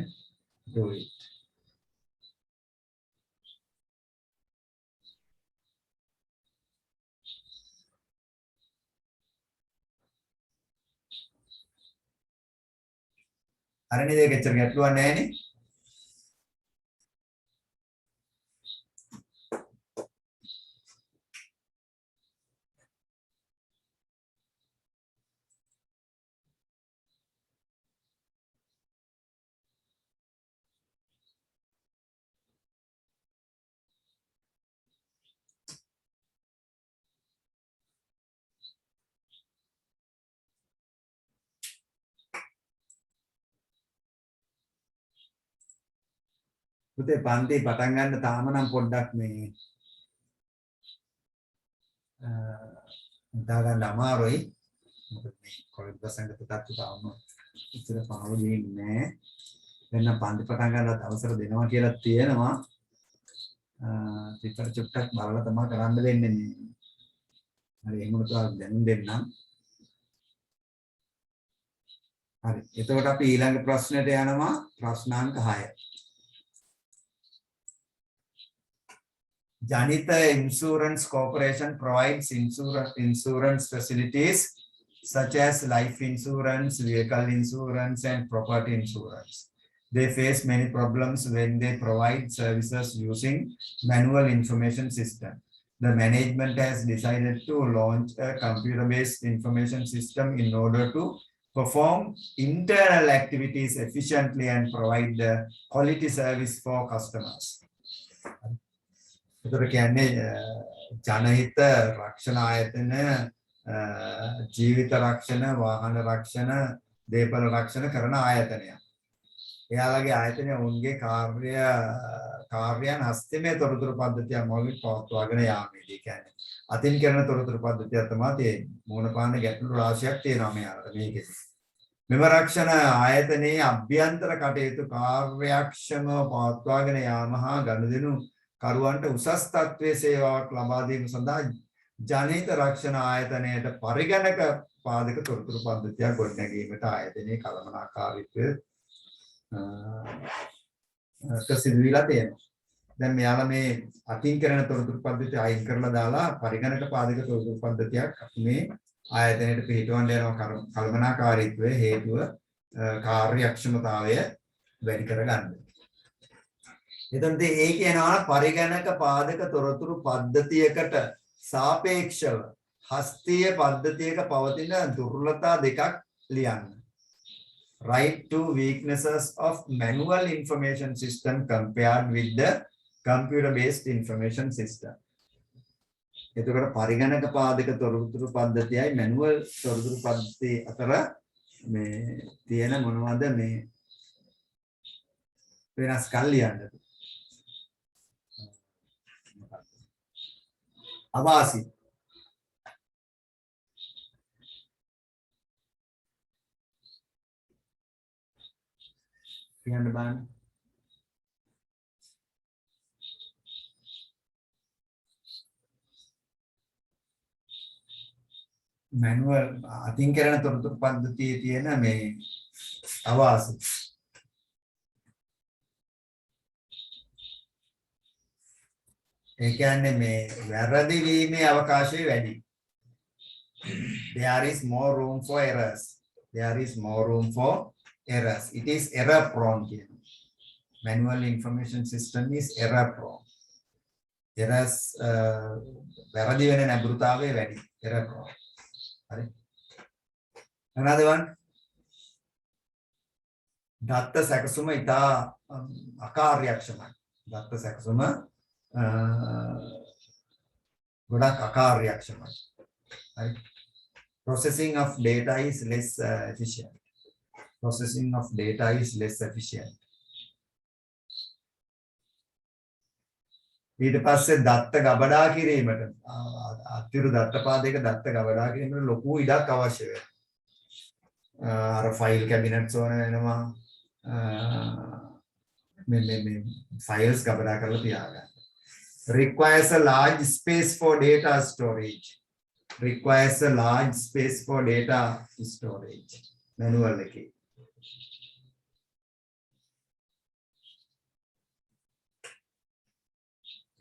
do it. අර නේද ඒක එච්චර ගැටලුවක් නැහැ නේ. පුතේ පන්ති පටන් ගන්න තාම නම් පොඩ්ඩක් මේ හිතා ගන්න අමාරුයි. මොකද මේ කොලෙජ් බසෙන්ට පුතත් තාම ඉතල පාවු දෙන්නේ නැහැ. දැන් පන්ති පටන් ගන්නත් අවසර දෙනවා කියලා තියෙනවා. ටිකක් චුට්ටක් බලලා තමයි කරන්න දෙන්නේ මේ. හරි එහෙම උතුම් දැනුම් දෙන්නම්. හරි එතකොට අපි ඊළඟ ප්‍රශ්නෙට යනවා. ප්‍රශ්නාංක 6. Janitha Insurance Corporation provides insurance facilities such as life insurance, vehicle insurance, and property insurance. They face many problems when they provide services using manual information system. The management has decided to launch a computer-based information system in order to perform internal activities efficiently and provide the quality service for customers. ඒතර කියන්නේ ජනහිත රක්ෂණ ආයතන ජීවිත රක්ෂණ වාහන රක්ෂණ දේපල රක්ෂණ කරන ආයතනයක්. එයාලගේ ආයතනය ඔවුන්ගේ කාර්යයන් හස්තමය තොරතුරු පද්ධතියක් මගින් පවත්වාගෙන යාමේදී කියන්නේ අතින් කරන තොරතුරු පද්ධතියක් තමයි තියෙන්නේ. මූණ පාන ගැටලු රාශියක් තියෙනවා මෙයාලට මේකෙදි. මෙම රක්ෂණ ආයතනයේ අභ්‍යන්තර කටයුතු කාර්යක්ෂමව පවත්වාගෙන යාම හා ගනුදෙනු කරුවන්ට උසස් තත්ත්වයේ සේවාවක් ලබා දීම සඳහා ජනිත රක්ෂණ ආයතනයට පරිගණක පාදක තොරතුරු පද්ධතියක් ගොඩනැගීමට ආයතනයේ කළමනාකාරීත්වය සිදුවිලා තියෙනවා. දැන් මෙයාලා මේ අතින් කරන තොරතුරු පද්ධතිය අයින් කරලා දාලා පරිගණක පාදක තොරතුරු පද්ධතියක් මේ ආයතනයට පිටවන්න යනවා. කළමනාකාරීත්වය හේතුව කාර්යක්ෂමතාවය වැඩි කරගන්න. එතකොට ඒ කියනවා පරිගණක පාදක තොරතුරු පද්ධතියකට සාපේක්ෂව හස්තීය පද්ධතියක පවතින දුර්වලතා දෙකක් ලියන්න. Write two weaknesses of manual information system compared with the computer based information system. එතකොට පරිගණක පාදක තොරතුරු පද්ධතියයි manual තොරතුරු පද්ධතිය අතර මේ තියෙන මොනවද මේ වෙනස්කම් ලියන්න. අවාසි කියන්න බලන්න. manual අතින් කරන තොරතුරු පද්ධතියේ තියෙන මේ අවාසි. ඒ කියන්නේ මේ වැරදි වීමේ අවකාශය වැඩි. There is more room for errors. There is more room for errors. It is error prone කියන. Manual information system is error prone. Errors වැරදි වෙන නැඹුරුතාවය වැඩි. Error prone. හරි. another one. දත්ත සැකසුම ඉතා අකාර්යක්ෂමයි. දත්ත සැකසුම ගොඩක් අකාර්යක්ෂමයි. හරි. Processing of data is less efficient. Processing of data is less efficient. ඊට පස්සේ දත්ත ගබඩා කිරීමට අතිරු දත්ත පාදයක දත්ත ගබඩා කිරීමට ලොකු ඉඩක් අවශ්‍ය වෙනවා. අර ෆයිල් කැබිනට්ස් ඕන වෙනවා. මේ ෆයිල්ස් ගබඩා කරලා තියාගන්න. Requires a large space for data storage. Requires a large space for data storage. Manual එකේ.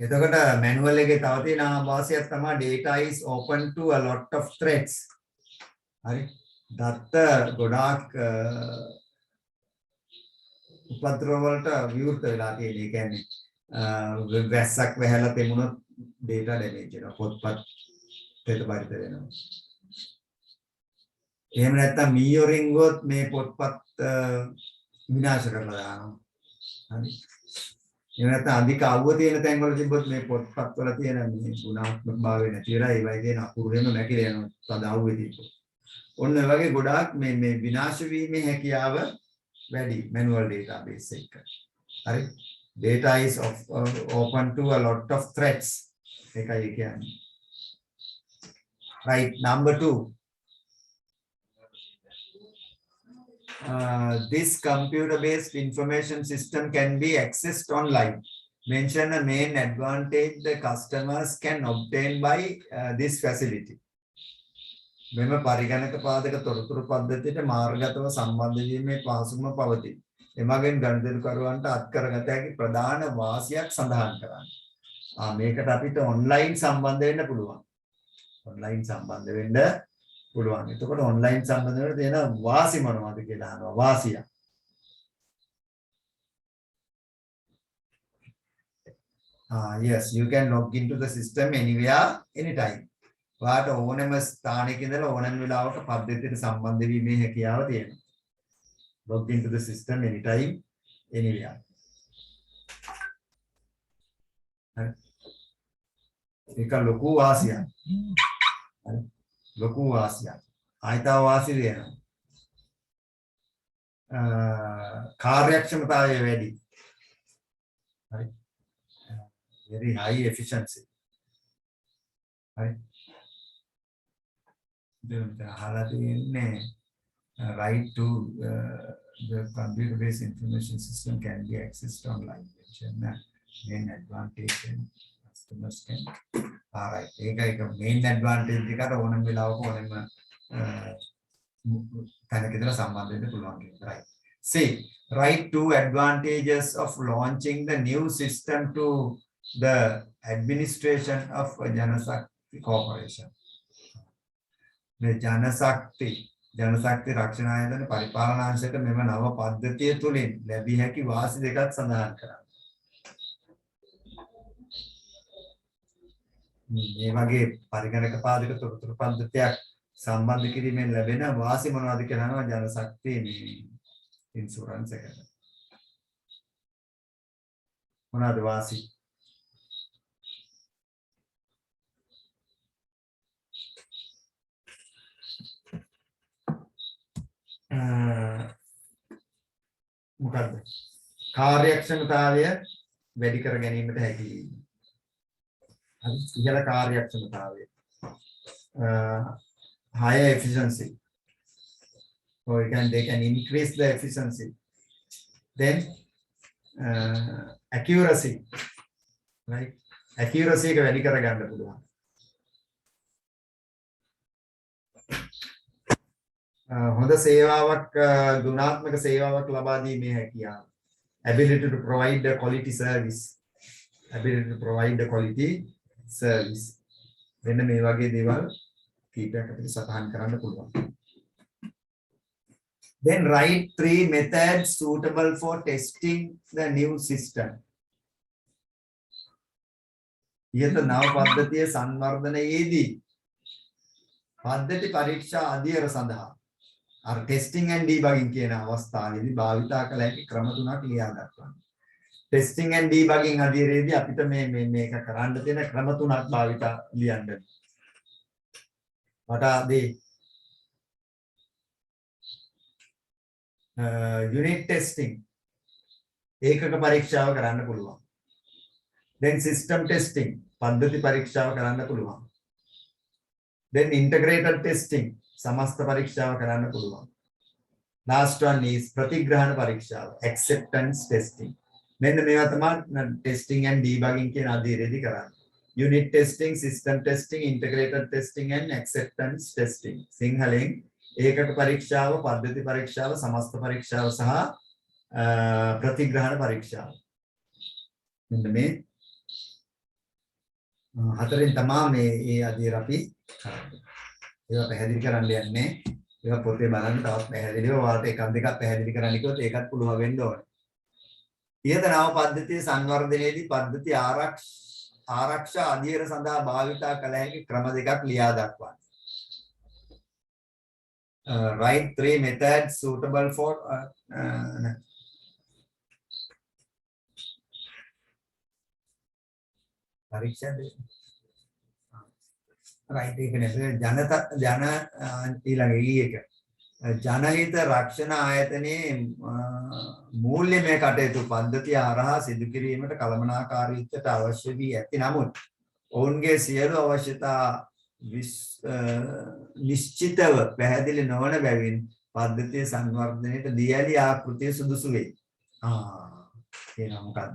එතකොට manual එකේ තව තියෙන අවාසියක් තමයි data is open to a lot of threats. හරි. දත්ත ගොඩාක් උපද්‍රව වලට විවෘත වෙලා තියෙන. ඒ කියන්නේ වැස්සක් වැහැලා තෙමුණොත් data damage වෙනවා. පොත්පත් පෙළපරිත වෙනවා. එහෙම නැත්නම් මීයොරින් ගොත් මේ පොත්පත් විනාශ කරලා දානවා. හරි. එහෙම නැත්නම් අධික අවුව තියෙන තැන් වල තිබ්බොත් මේ පොත්පත් වල තියෙන මේ ගුණාත්මක භාවය නැති වෙලා ඒ වගේ දෙන අකුරු වෙන නැකිලා යනවා. තද අවුවේ තිබ්බොත්. ඔන්න ඒ වගේ ගොඩාක් මේ විනාශ වීමේ හැකියාව වැඩි manual database එක. හරි. Data is open to a lot of threats. එකයි කියන්නේ. Right, number 2. This computer-based information system can be accessed online. Mention a main advantage the customers can obtain by this facility. මෙම පරිගණක පාදක තොරතුරු පද්ධතියට මාර්ගගතව සම්බන්ධ වීමේ පහසුකම පවතී. එමගින් ගණිතකරුවන්ට අත්කරගත හැකි ප්‍රධාන වාසියක් සඳහන් කරන්න. මේකට අපිට ඔන්ලයින් සම්බන්ධ වෙන්න පුළුවන්. ඔන්ලයින් සම්බන්ධ වෙන්න පුළුවන්. එතකොට ඔන්ලයින් සම්බන්ධ වෙන්න තියෙන වාසි මොනවද කියලා අහනවා. වාසිය. Yes, you can log into the system anywhere, anytime. වාට ඕනෑම ස්ථානයක ඉඳලා ඕනෑම වෙලාවක පද්ධතියට සම්බන්ධ වීමේ හැකියාව තියෙනවා. Log into the system anytime, anywhere. ඒක ලොකු වාසියක්. හරි. ලොකු වාසියක්. ආයතව වාසිය දෙනවා. කාර්යක්ෂමතාවය වැඩි. හරි. very high efficiency. හරි. දැන් අහලා තියෙන්නේ right to the computer-based information system can be accessed online. Main advantage and customers can. All right. ඒක main advantage එකට ඕනම වෙලාවක ඕනම තැනක ඉඳලා සම්බන්ධ වෙන්න පුළුවන්. Right. See, right two advantages of launching the new system to the administration of Janashakti Corporation. මේ ජනශක්ති රක්ෂණ ආයතන පරිපාලනාංශයට මෙම නව පද්ධතිය තුලින් ලැබිය හැකි වාසි දෙකක් සඳහන් කරනවා. මේ වගේ පරිගණක පාදක තොරතුරු පද්ධතියක් සම්බන්ධ කිරීමෙන් ලැබෙන වාසි මොනවද කියලා අහනවා ජනශක්තිය මේ ඉන්ෂුරන්ස් එකට. මොනවද වාසි? මොකද්ද? කාර්යක්ෂමතාවය වැඩි කර ගැනීමට හැකි. ඉහළ කාර්යක්ෂමතාවය. Higher efficiency. Or they can increase the efficiency. Then accuracy. Right? Accuracy එක වැඩි කර ගන්න පුළුවන්. හොඳ සේවාවක් ගුණාත්මක සේවාවක් ලබා දීමේ හැකියාව. Ability to provide a quality service. Ability to provide a quality service. මෙන්න මේ වගේ දේවල් කීපයක් අපිට සටහන් කරන්න පුළුවන්. Then write 3 methods suitable for testing the new system. ඉහත නව පද්ධතිය සංවර්ධනයේදී පද්ධති පරීක්ෂා අධ්‍යයන සඳහා අර ටෙස්ටිං ඇන්ඩ් ඩීබගින් කියන අවස්ථාවේදී භාවිතා කළ හැකි ක්‍රම තුනක් ලියා ගන්නවා. ටෙස්ටිං ඇන්ඩ් ඩීබගින් අධ්‍යයනයේදී අපිට මේක කරන්න තියෙන ක්‍රම තුනක් භාවිතා ලියන්න. What are they? Unit testing. ඒකක පරීක්ෂාව කරන්න පුළුවන්. Then system testing. පද්ධති පරීක්ෂාව කරන්න පුළුවන්. Then integrated testing. සමස්ත පරීක්ෂාව කරන්න පුළුවන්. Last one is ප්‍රතිග්‍රහණ පරීක්ෂාව. Acceptance testing. මෙන්න මේවා තමයි testing and debugging කියන අධීරයේදී කරන්නේ. Unit testing, system testing, integrated testing and acceptance testing. සිංහලෙන් ඒකක පරීක්ෂාව, පද්ධති පරීක්ෂාව, සමස්ත පරීක්ෂාව සහ ප්‍රතිග්‍රහණ පරීක්ෂාව. මෙන්න මේ හතරෙන් තමයි මේ අධීර අපි කරන්නේ. ඒවා පැහැදිලි කරන්න යන්නේ. ඒවා පොතේ බලන්න තවත් පැහැදිලිව ඔයාලට එකක් දෙකක් පැහැදිලි කරන්න කිව්වොත් ඒකත් පුළුවන් වෙන්න ඕනේ. ඉහත නව පද්ධතියේ සංවර්ධනයේදී පද්ධති ආරක්ෂා අධ්‍යයන සඳහා භාවිතා කළ හැකි ක්‍රම දෙකක් ලියා දක්වන්න. Write 3 methods suitable for පරීක්ෂා දෙක. right ඒක නේ ජන ඊළඟ ඊයක ජනහිත රක්ෂණ ආයතනයේ මූල්‍යමය කටයුතු පද්ධතිය හරහා සිදු කිරීමට කළමනාකාරීත්වයට අවශ්‍ය වී ඇති නමුත් ඔවුන්ගේ සියලු අවශ්‍යතා නිශ්චිතව පැහැදිලි නොවන බැවින් පද්ධතිය සංවර්ධනයට දියලි ආකෘතිය සුදුසු වේ. කියනවා මොකක්ද?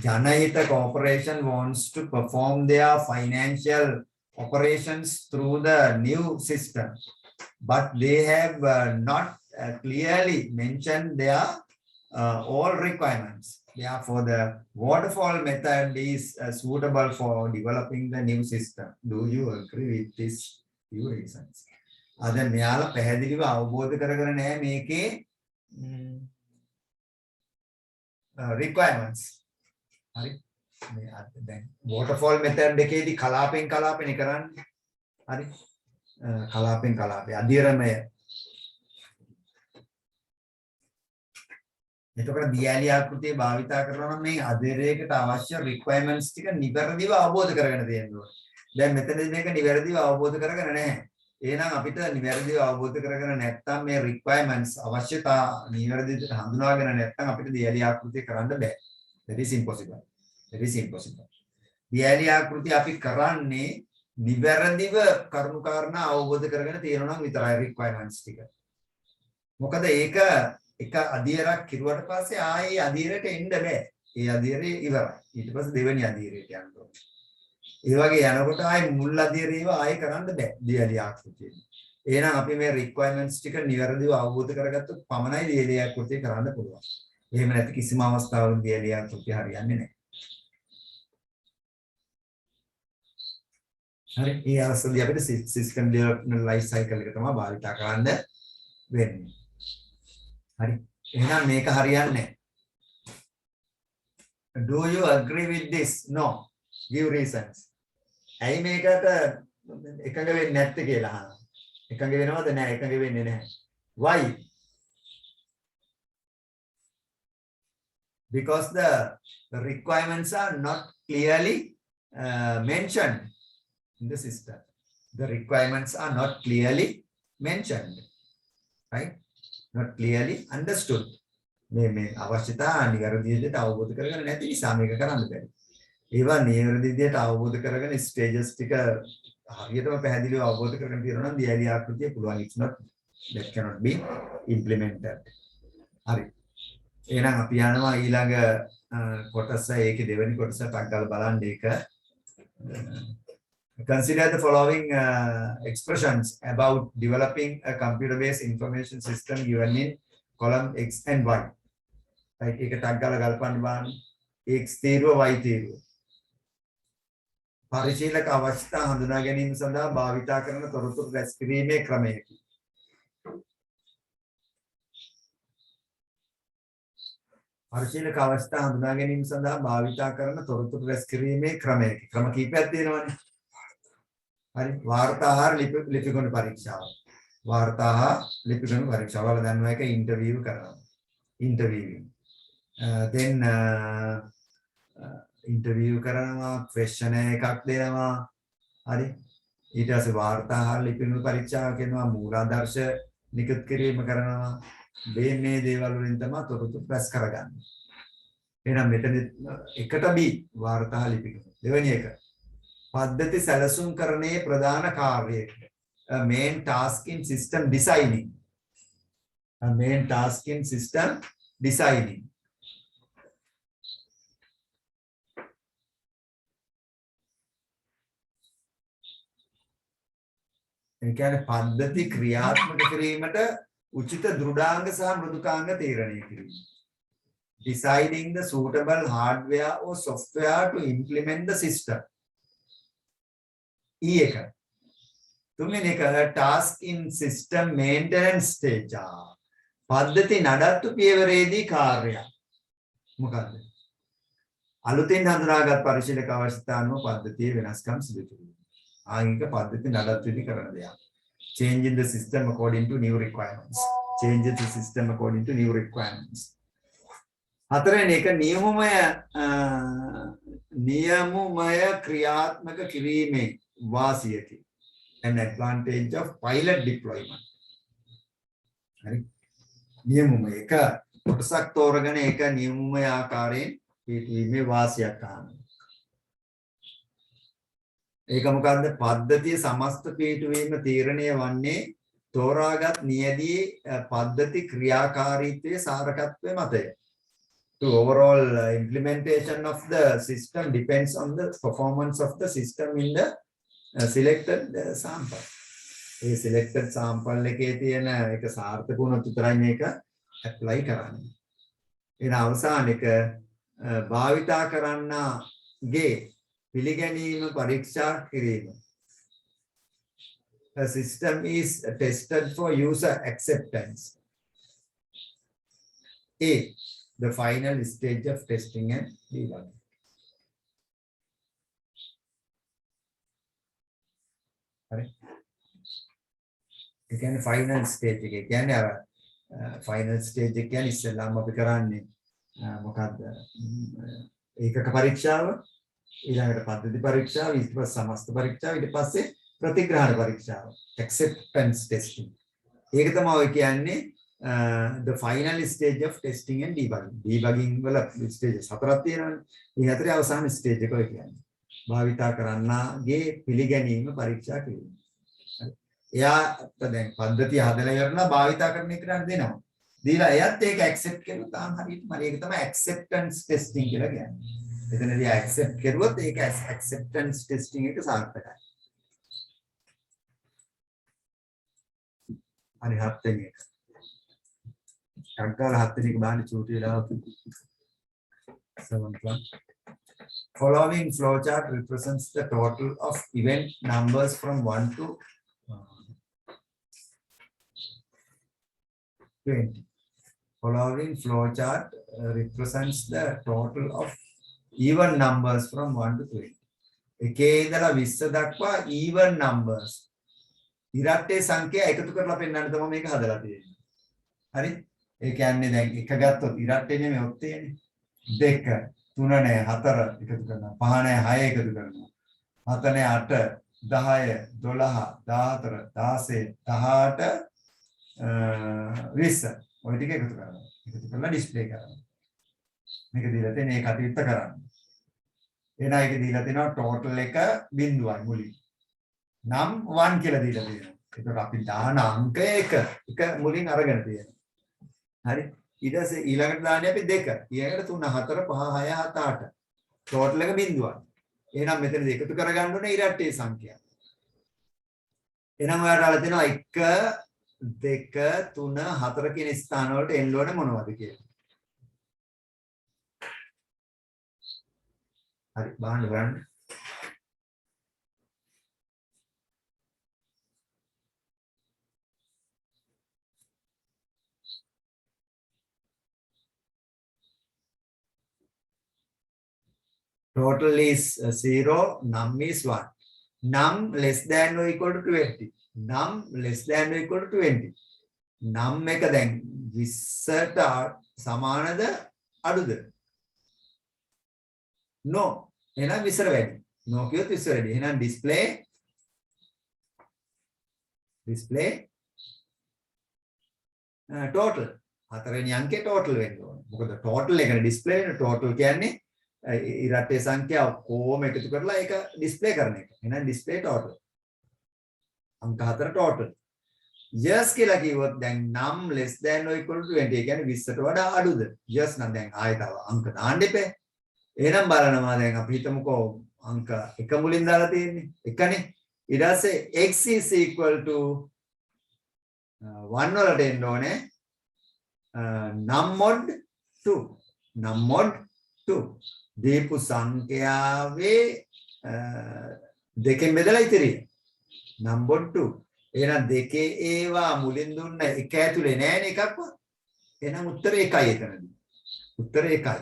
ජනහිත corporation wants to perform their financial operations through the new system, but they have not clearly mentioned their all requirements. Therefore, the waterfall method is suitable for developing the new system. Do you agree with this few reasons? Ada මෙයාලා පැහැදිලිව අවබෝධ කරගෙන නැහැ මේකේ requirements. හරි. දැන් waterfall method එකේදී කලාපෙන් කලාපෙනේ කරන්නේ. හරි. කලාපෙන් කලාපේ අධීරමය. එතකොට දියාලි ආකෘතිය භාවිතා කරනවා නම් මේ අධීරයකට අවශ්‍ය requirements ටික නිවැරදිව අවබෝධ කරගෙන තියෙන්න ඕනේ. දැන් මෙතනදී මේක නිවැරදිව අවබෝධ කරගෙන නැහැ. එහෙනම් අපිට නිවැරදිව අවබෝධ කරගෙන නැත්නම් මේ requirements අවශ්‍යතා නිවැරදිව හඳුනාගෙන නැත්නම් අපිට දියාලි ආකෘතිය කරන්න බෑ. That is impossible. That is impossible. දියාලි ආකෘතිය අපි කරන්නේ නිවැරදිව කරුණු කාරණා අවබෝධ කරගෙන තියෙනවා නම් විතරයි requirements ටික. මොකද ඒක එක අධීරයක් කිරුවට පස්සේ ආයේ අධීරයට එන්න බෑ. ඒ අධීරේ ඉවරයි. ඊට පස්සේ දෙවෙනි අධීරයට යන්න ඕනේ. ඒ වගේ යනකොට ආයේ මුල් අධීරේව ආයේ කරන්න බෑ. දියාලි ආකෘතිය. එහෙනම් අපි මේ requirements ටික නිවැරදිව අවබෝධ කරගත්තොත් පමණයි දියාලි ආකෘතිය කරන්න පුළුවන්. එහෙම නැති කිසිම අවස්ථාවක දියාලි ආකෘතිය හරියන්නේ නැහැ. හරි ඒ අවස්ථාවේදී අපිට system development life cycle එක තමයි භාවිතා කරන්න වෙන්නේ. හරි එහෙනම් මේක හරියන්නේ නැහැ. Do you agree with this? No. Give reasons. ඇයි මේකට එකඟ වෙන්නේ නැත්තේ කියලා අහනවා. එකඟ වෙනවද නැහැ? එකඟ වෙන්නේ නැහැ. Why? Because the requirements are not clearly mentioned in the system. The requirements are not clearly mentioned, right? Not clearly understood. මේ අවශ්‍යතා නිවැරදි විදිහට අවබෝධ කරගන්න නැති නිසා මේක කරන්න බැරි. ඒවා නිවැරදි විදිහට අවබෝධ කරගෙන ස්ටේජස් ටික හරියටම පැහැදිලිව අවබෝධ කරගෙන තියෙනවා නම් දියලි ආකෘතිය පුළුවන්. It's not, that cannot be implemented. හරි. එහෙනම් අපි යනවා ඊළඟ කොටස. ඒකේ දෙවෙනි කොටස ටක් ගාලා බලන්න ඒක. Consider the following expressions about developing a computer-based information system given in column X and Y. Right? ඒක ටක් ගාලා ගල්පන්න බලන්න. X තීරුව Y තීරුව. පරිශීලක අවස්ථා හඳුනා ගැනීම සඳහා භාවිතා කරන තොරතුරු රැස් කිරීමේ ක්‍රමයකි. පරිශීලක අවස්ථා හඳුනා ගැනීම සඳහා භාවිතා කරන තොරතුරු රැස් කිරීමේ ක්‍රමයකි. ක්‍රම කීපයක් තියෙනවානේ. හරි. වාර්තා හා ලිපිගොනු පරීක්ෂාව. වාර්තා හා ලිපිගොනු පරීක්ෂාව වල දන්නවා එක ඉන්ටර්විව් කරනවා. ඉන්ටර්විවිං. then ඉන්ටර්විව් කරනවා, ක්වෙස්චන් එකක් දෙනවා. හරි. ඊට පස්සේ වාර්තා හා ලිපිගොනු පරීක්ෂාව කරනවා, මූලාදර්ශ නිකුත් කිරීම කරනවා. මේ දේවල් වලින් තමයි තොරතුරු රැස් කරගන්නේ. එහෙනම් මෙතන එකට B වාර්තා ලිපිගොනු. දෙවෙනි එක පද්ධති සැලසුම් කරන්නේ ප්‍රධාන කාර්යයක. A main task in system designing. A main task in system designing. ඒ කියන්නේ පද්ධති ක්‍රියාත්මක කිරීමට උචිත දෘඩාංග සහ මෘදුකාංග තීරණය කිරීම. Deciding the suitable hardware or software to implement the system. E එක. තුන්වෙනි එක task in system maintenance stage. පද්ධති නඩත්තු පියවරේදී කාර්යය. මොකක්ද? අලුතෙන් හඳුනාගත් පරිශීලක අවස්ථානුව පද්ධතියේ වෙනස්කම් සිදු කිරීම. ආංගික පද්ධති නඩත්තුදී කරන දෙයක්. Changing the system according to new requirements. Changing the system according to new requirements. හතරවෙනි එක නියමුමය ක්‍රියාත්මක කිරීමේ වාසියකි. An advantage of pilot deployment. හරි. නියමුමය එක කොටසක් තෝරගෙන ඒක නියමුමය ආකාරයෙන් පිටවීමේ වාසියක් ගන්නවා. ඒක මොකද්ද? පද්ධතිය සමස්ත පිටවීම තීරණය වන්නේ තෝරාගත් නියැදී පද්ධති ක්‍රියාකාරීත්වයේ සාරකත්වයේ මතය. The overall implementation of the system depends on the performance of the system in the selected sample. A selected sample එකේ තියෙන එක සාර්ථක වුණොත් විතරයි මේක apply කරන්නේ. එන අවසාන එක භාවිතා කරන්නාගේ පිළිගැනීම පරීක්ෂා කිරීම. A system is tested for user acceptance. A. The final stage of testing and debugging. Right? You can final stage එක කියන්නේ අර final stage එක කියන්නේ ඉස්සෙල්ලාම අපි කරන්නේ මොකක්ද? ඒකක පරීක්ෂාව, ඊළඟට පද්ධති පරීක්ෂාව, ඊට පස්සේ සමස්ත පරීක්ෂාව, ඊට පස්සේ ප්‍රතිග්‍රහණ පරීක්ෂාව, acceptance testing. ඒක තමයි ඔය කියන්නේ the final stage of testing and debugging. Debugging වල stages හතරක් තියෙනවානේ. මේ හතරේ අවසාන stage එක ඔය කියන්නේ. භාවිතා කරන්නාගේ පිළිගැනීම පරීක්ෂා කිරීම. එයාට දැන් පද්ධතිය හදලා ඉවරලා භාවිතා කරන එකට දෙනවා. දීලා එයත් ඒක accept කරුවොත් තාම හරියට මම ඒක තමයි acceptance testing කියලා කියන්නේ. එතනදී accept කරුවොත් ඒක acceptance testing එක සාර්ථකයි. හරි හත්වෙනි එක. සංකාර හත්වෙනි එක බාහිර චූටි වෙලා 7+. Following flowchart represents the total of event numbers from 1 to 20. Following flowchart represents the total of even numbers from 1 to 20. එකේ ඉඳලා 20 දක්වා even numbers. ඉරට්ටේ සංඛ්‍යා එකතු කරලා පෙන්නන්න තමයි මේක හදලා තියෙන්නේ. හරි? ඒ කියන්නේ දැන් එක ගත්තොත් ඉරට්ටේ නෙමෙයි ඔත්තේනේ. 2 3 නෑ 4 එකතු කරනවා. 5 නෑ 6 එකතු කරනවා. 7 නෑ 8 10 12 14 16 18 20 ඔය ටික එකතු කරනවා. එකතු කරලා ඩිස්ප්ලේ කරනවා. මේක දීලා තියෙන ඒ කටයුත්ත කරන්න. එහෙනම් ඒක දීලා තියෙනවා ටෝටල් එක බිඳුවයි මුලින්. නම් 1 කියලා දීලා තියෙනවා. ඒකට අපි දාන අංක එක මුලින් අරගෙන තියෙනවා. හරි. ඊට පස්සේ ඊළඟට දාන්නේ අපි 2. ඊළඟට 3 4 5 6 7 8. ටෝටල් එක බිඳුවයි. එහෙනම් මෙතනදී එකතු කරගන්න ඕනේ ඉරට්ටේ සංඛ්‍යා. එහෙනම් ඔයාලට අහලා තියෙනවා 1 2 3 4 කියන ස්ථාන වලට එන්න ඕනේ මොනවද කියලා. හරි බලන්න. Total is 0, num is 1. Num less than or equal to 20. Num less than or equal to 20. Num එක දැන් 20ට සමානද අඩුද? No. එහෙනම් 20 වැඩි. No කියොත් 20 වැඩි. එහෙනම් display total. හතරවෙනි අංකේ total වෙන්න ඕනේ. මොකද total එකනේ display වෙන total කියන්නේ ඉරට්ටේ සංඛ්‍යා ඔක්කොම එකතු කරලා ඒක display කරන එක. එහෙනම් display total. අංක 4 total. yes කියලා කිව්වොත් දැන් num less than or equal to 20. ඒ කියන්නේ 20ට වඩා අඩුද? yes නම් දැන් ආයෙ තව අංක දාන්න එපා. එහෙනම් බලනවා දැන් අපි හිතමුකෝ අංක 1 මුලින් දාලා තියෙන්නේ. 1නේ. ඊට පස්සේ x is equal to 1 වලට එන්න ඕනේ num mod 2. num mod 2. දීපු සංඛ්‍යාවේ දෙකෙන් බෙදලා ඉතිරිය. num mod 2. එහෙනම් දෙකේ ඒවා මුලින් දුන්න එක ඇතුලේ නෑනේ එකක්වත්. එහෙනම් උත්තරේ 1යි එතනදී. උත්තරේ 1යි.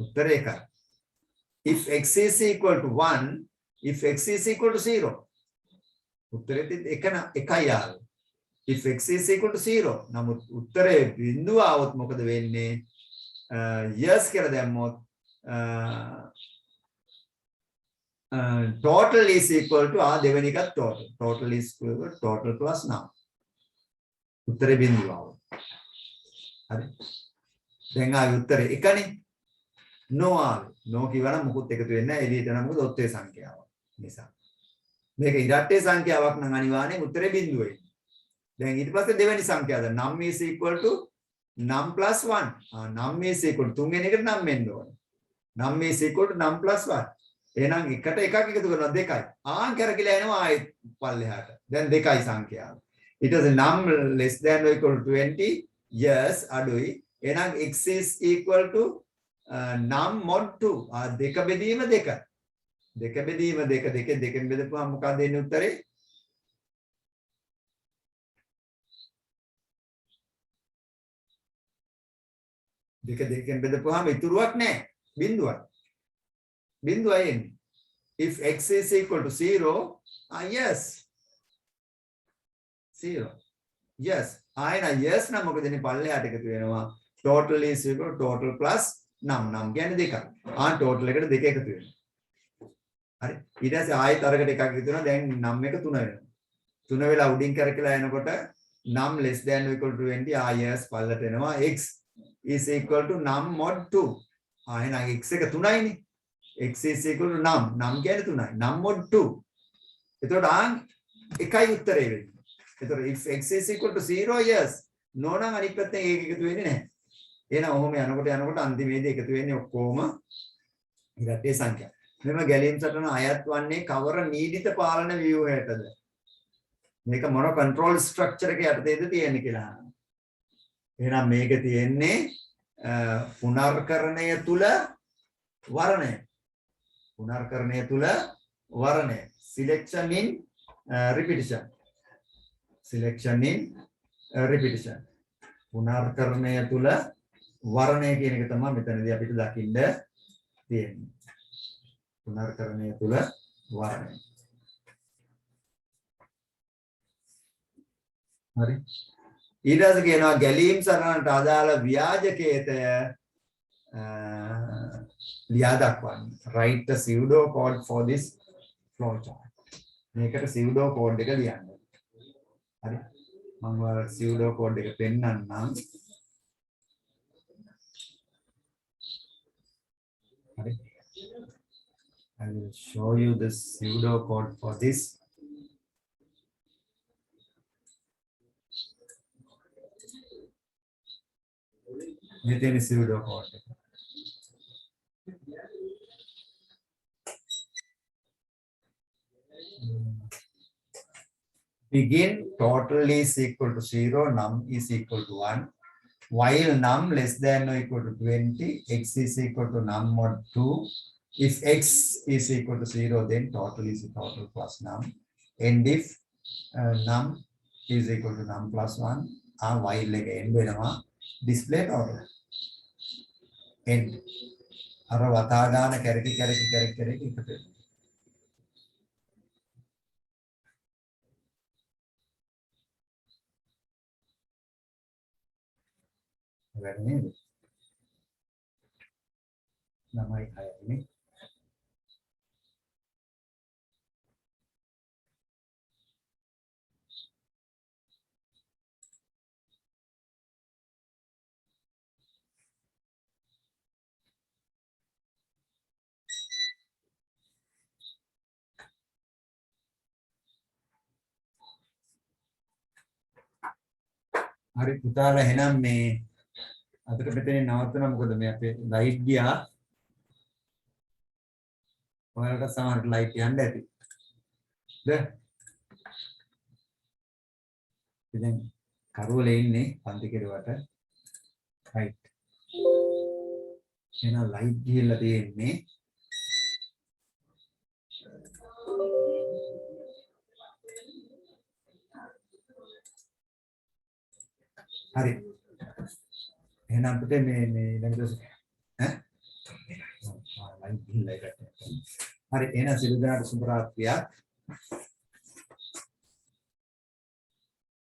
උත්තරේ 1යි. if x is equal to 1, if x is equal to 0. උත්තරේ 1යි ආවේ. if x is equal to 0. නමුත් උත්තරේ බිඳුව આવොත් මොකද වෙන්නේ? yes කියලා දැම්මොත් total is equal to දෙවෙනි එකත් total is equal to total plus num. උත්තරේ බිඳුව આવොත්. හරි. දැන් ආවේ උත්තරේ 1නේ. no ආවේ. no කිව්වනම් මොකුත් එකතු වෙන්නේ නැහැ. එළියට නම් මොකද ඔත්තේ සංඛ්‍යාවක් නිසා. මේක ඉරට්ටේ සංඛ්‍යාවක් නම් අනිවාර්යෙන් උත්තරේ බිඳුව එන්නේ. දැන් ඊට පස්සේ දෙවෙනි සංඛ්‍යාව num is equal to num plus 1. num is equal to තුන්වෙනි එකට num එන්න ඕනේ. num is equal to num plus 1. එහෙනම් එකට එකක් එකතු කරනවා 2යි. ආන් කරකිලා එනවා ආයෙත් පල්ලෙහාට. දැන් 2යි සංඛ්‍යාව. ඊට පස්සේ num less than or equal to 20. yes අඩුයි. එහෙනම් x is equal to num mod 2. දෙක බෙදීම 2. දෙක බෙදීම 2 දෙකෙන් බෙදපුවාම මොකක්ද එන්නේ උත්තරේ? දෙකෙන් බෙදපුවාම ඉතුරුවක් නැහැ. බිඳුවයි. බිඳුවයි එන්නේ. if x is equal to 0, yes. 0. yes. ආයෙත් yes නම් මොකද එන්නේ පල්ලෙහාට එකතු වෙනවා. total is equal to total plus num. num කියන්නේ 2යි. total එකට 2 එකතු වෙනවා. හරි. ඊට පස්සේ ආයෙත් අරකට එකක් එකතු වෙනවා. දැන් num එක 3 වෙනවා. 3 වෙලා උඩින් කරකලා එනකොට num less than or equal to 20. yes පල්ලට එනවා. x is equal to num mod 2. එහෙනම් x එක 3යිනේ. x is equal to num. num කියන්නේ 3යි. num mod 2. එතකොට එකයි උත්තරේ වෙන්නේ. එතකොට if x is equal to 0, yes. no නම් අනිත් පැත්තෙන් ඒක එකතු වෙන්නේ නැහැ. එහෙනම් ඔහොම යනකොට අන්තිමේදී එකතු වෙන්නේ ඔක්කොම ඉරට්ටේ සංඛ්‍යා. මෙම ගැලීම් සටන අයත් වන්නේ කවර නීඩිත පාලන ව්‍යුහයටද? මේක මොන control structure එක යටතේද තියෙන්නේ කියලා අහනවා. එහෙනම් මේක තියෙන්නේ පුනර්කරණය තුල වර්ණය. පුනර්කරණය තුල වර්ණය. selection in repetition. selection in repetition. පුනර්කරණය තුල වර්ණය කියන එක තමයි මෙතනදී අපිට දකින්න තියෙන්නේ. පුනර්කරණය තුල වර්ණය. හරි. ඊට පස්සේ කියනවා ගැලීම් සටනට අදාළ ව්‍යාජකේතය ලියා දක්වන්න. Write the pseudo code for this flow chart. මේකට pseudo code එක ලියන්න. හරි. මම ඔයාලට pseudo code එක පෙන්නන්නම්. හරි. I will show you the pseudo code for this. මෙතන pseudo code එක. Begin total is equal to 0, num is equal to 1. While num less than or equal to 20, x is equal to num mod 2. If x is equal to 0, then total is total plus num. And if num is equal to num plus 1, while again display total. End. අර වතා ගන්න කැරකි එකට. වැඩි නේද? ළමයි අයනේ. හරි පුතාලා එහෙනම් මේ අදට මෙතනින් නවත්වනවා. මොකද මේ අපේ ලයිට් ගියා. ඔයාලට සමහරට ලයිට් යන්න ඇති. ද? ඉතින් කරුවලේ ඉන්නේ පන්ති කෙරුවට. රයිට්. එහෙනම් ලයිට් ගිහිල්ලා තියෙන්නේ. හරි. එහෙනම් අපිට මේ ළඟ ඈ ලයිට් ගිහිල්ලා ඉකට. හරි එහෙනම් සිළු දාට සුබ රාත්‍රියක්.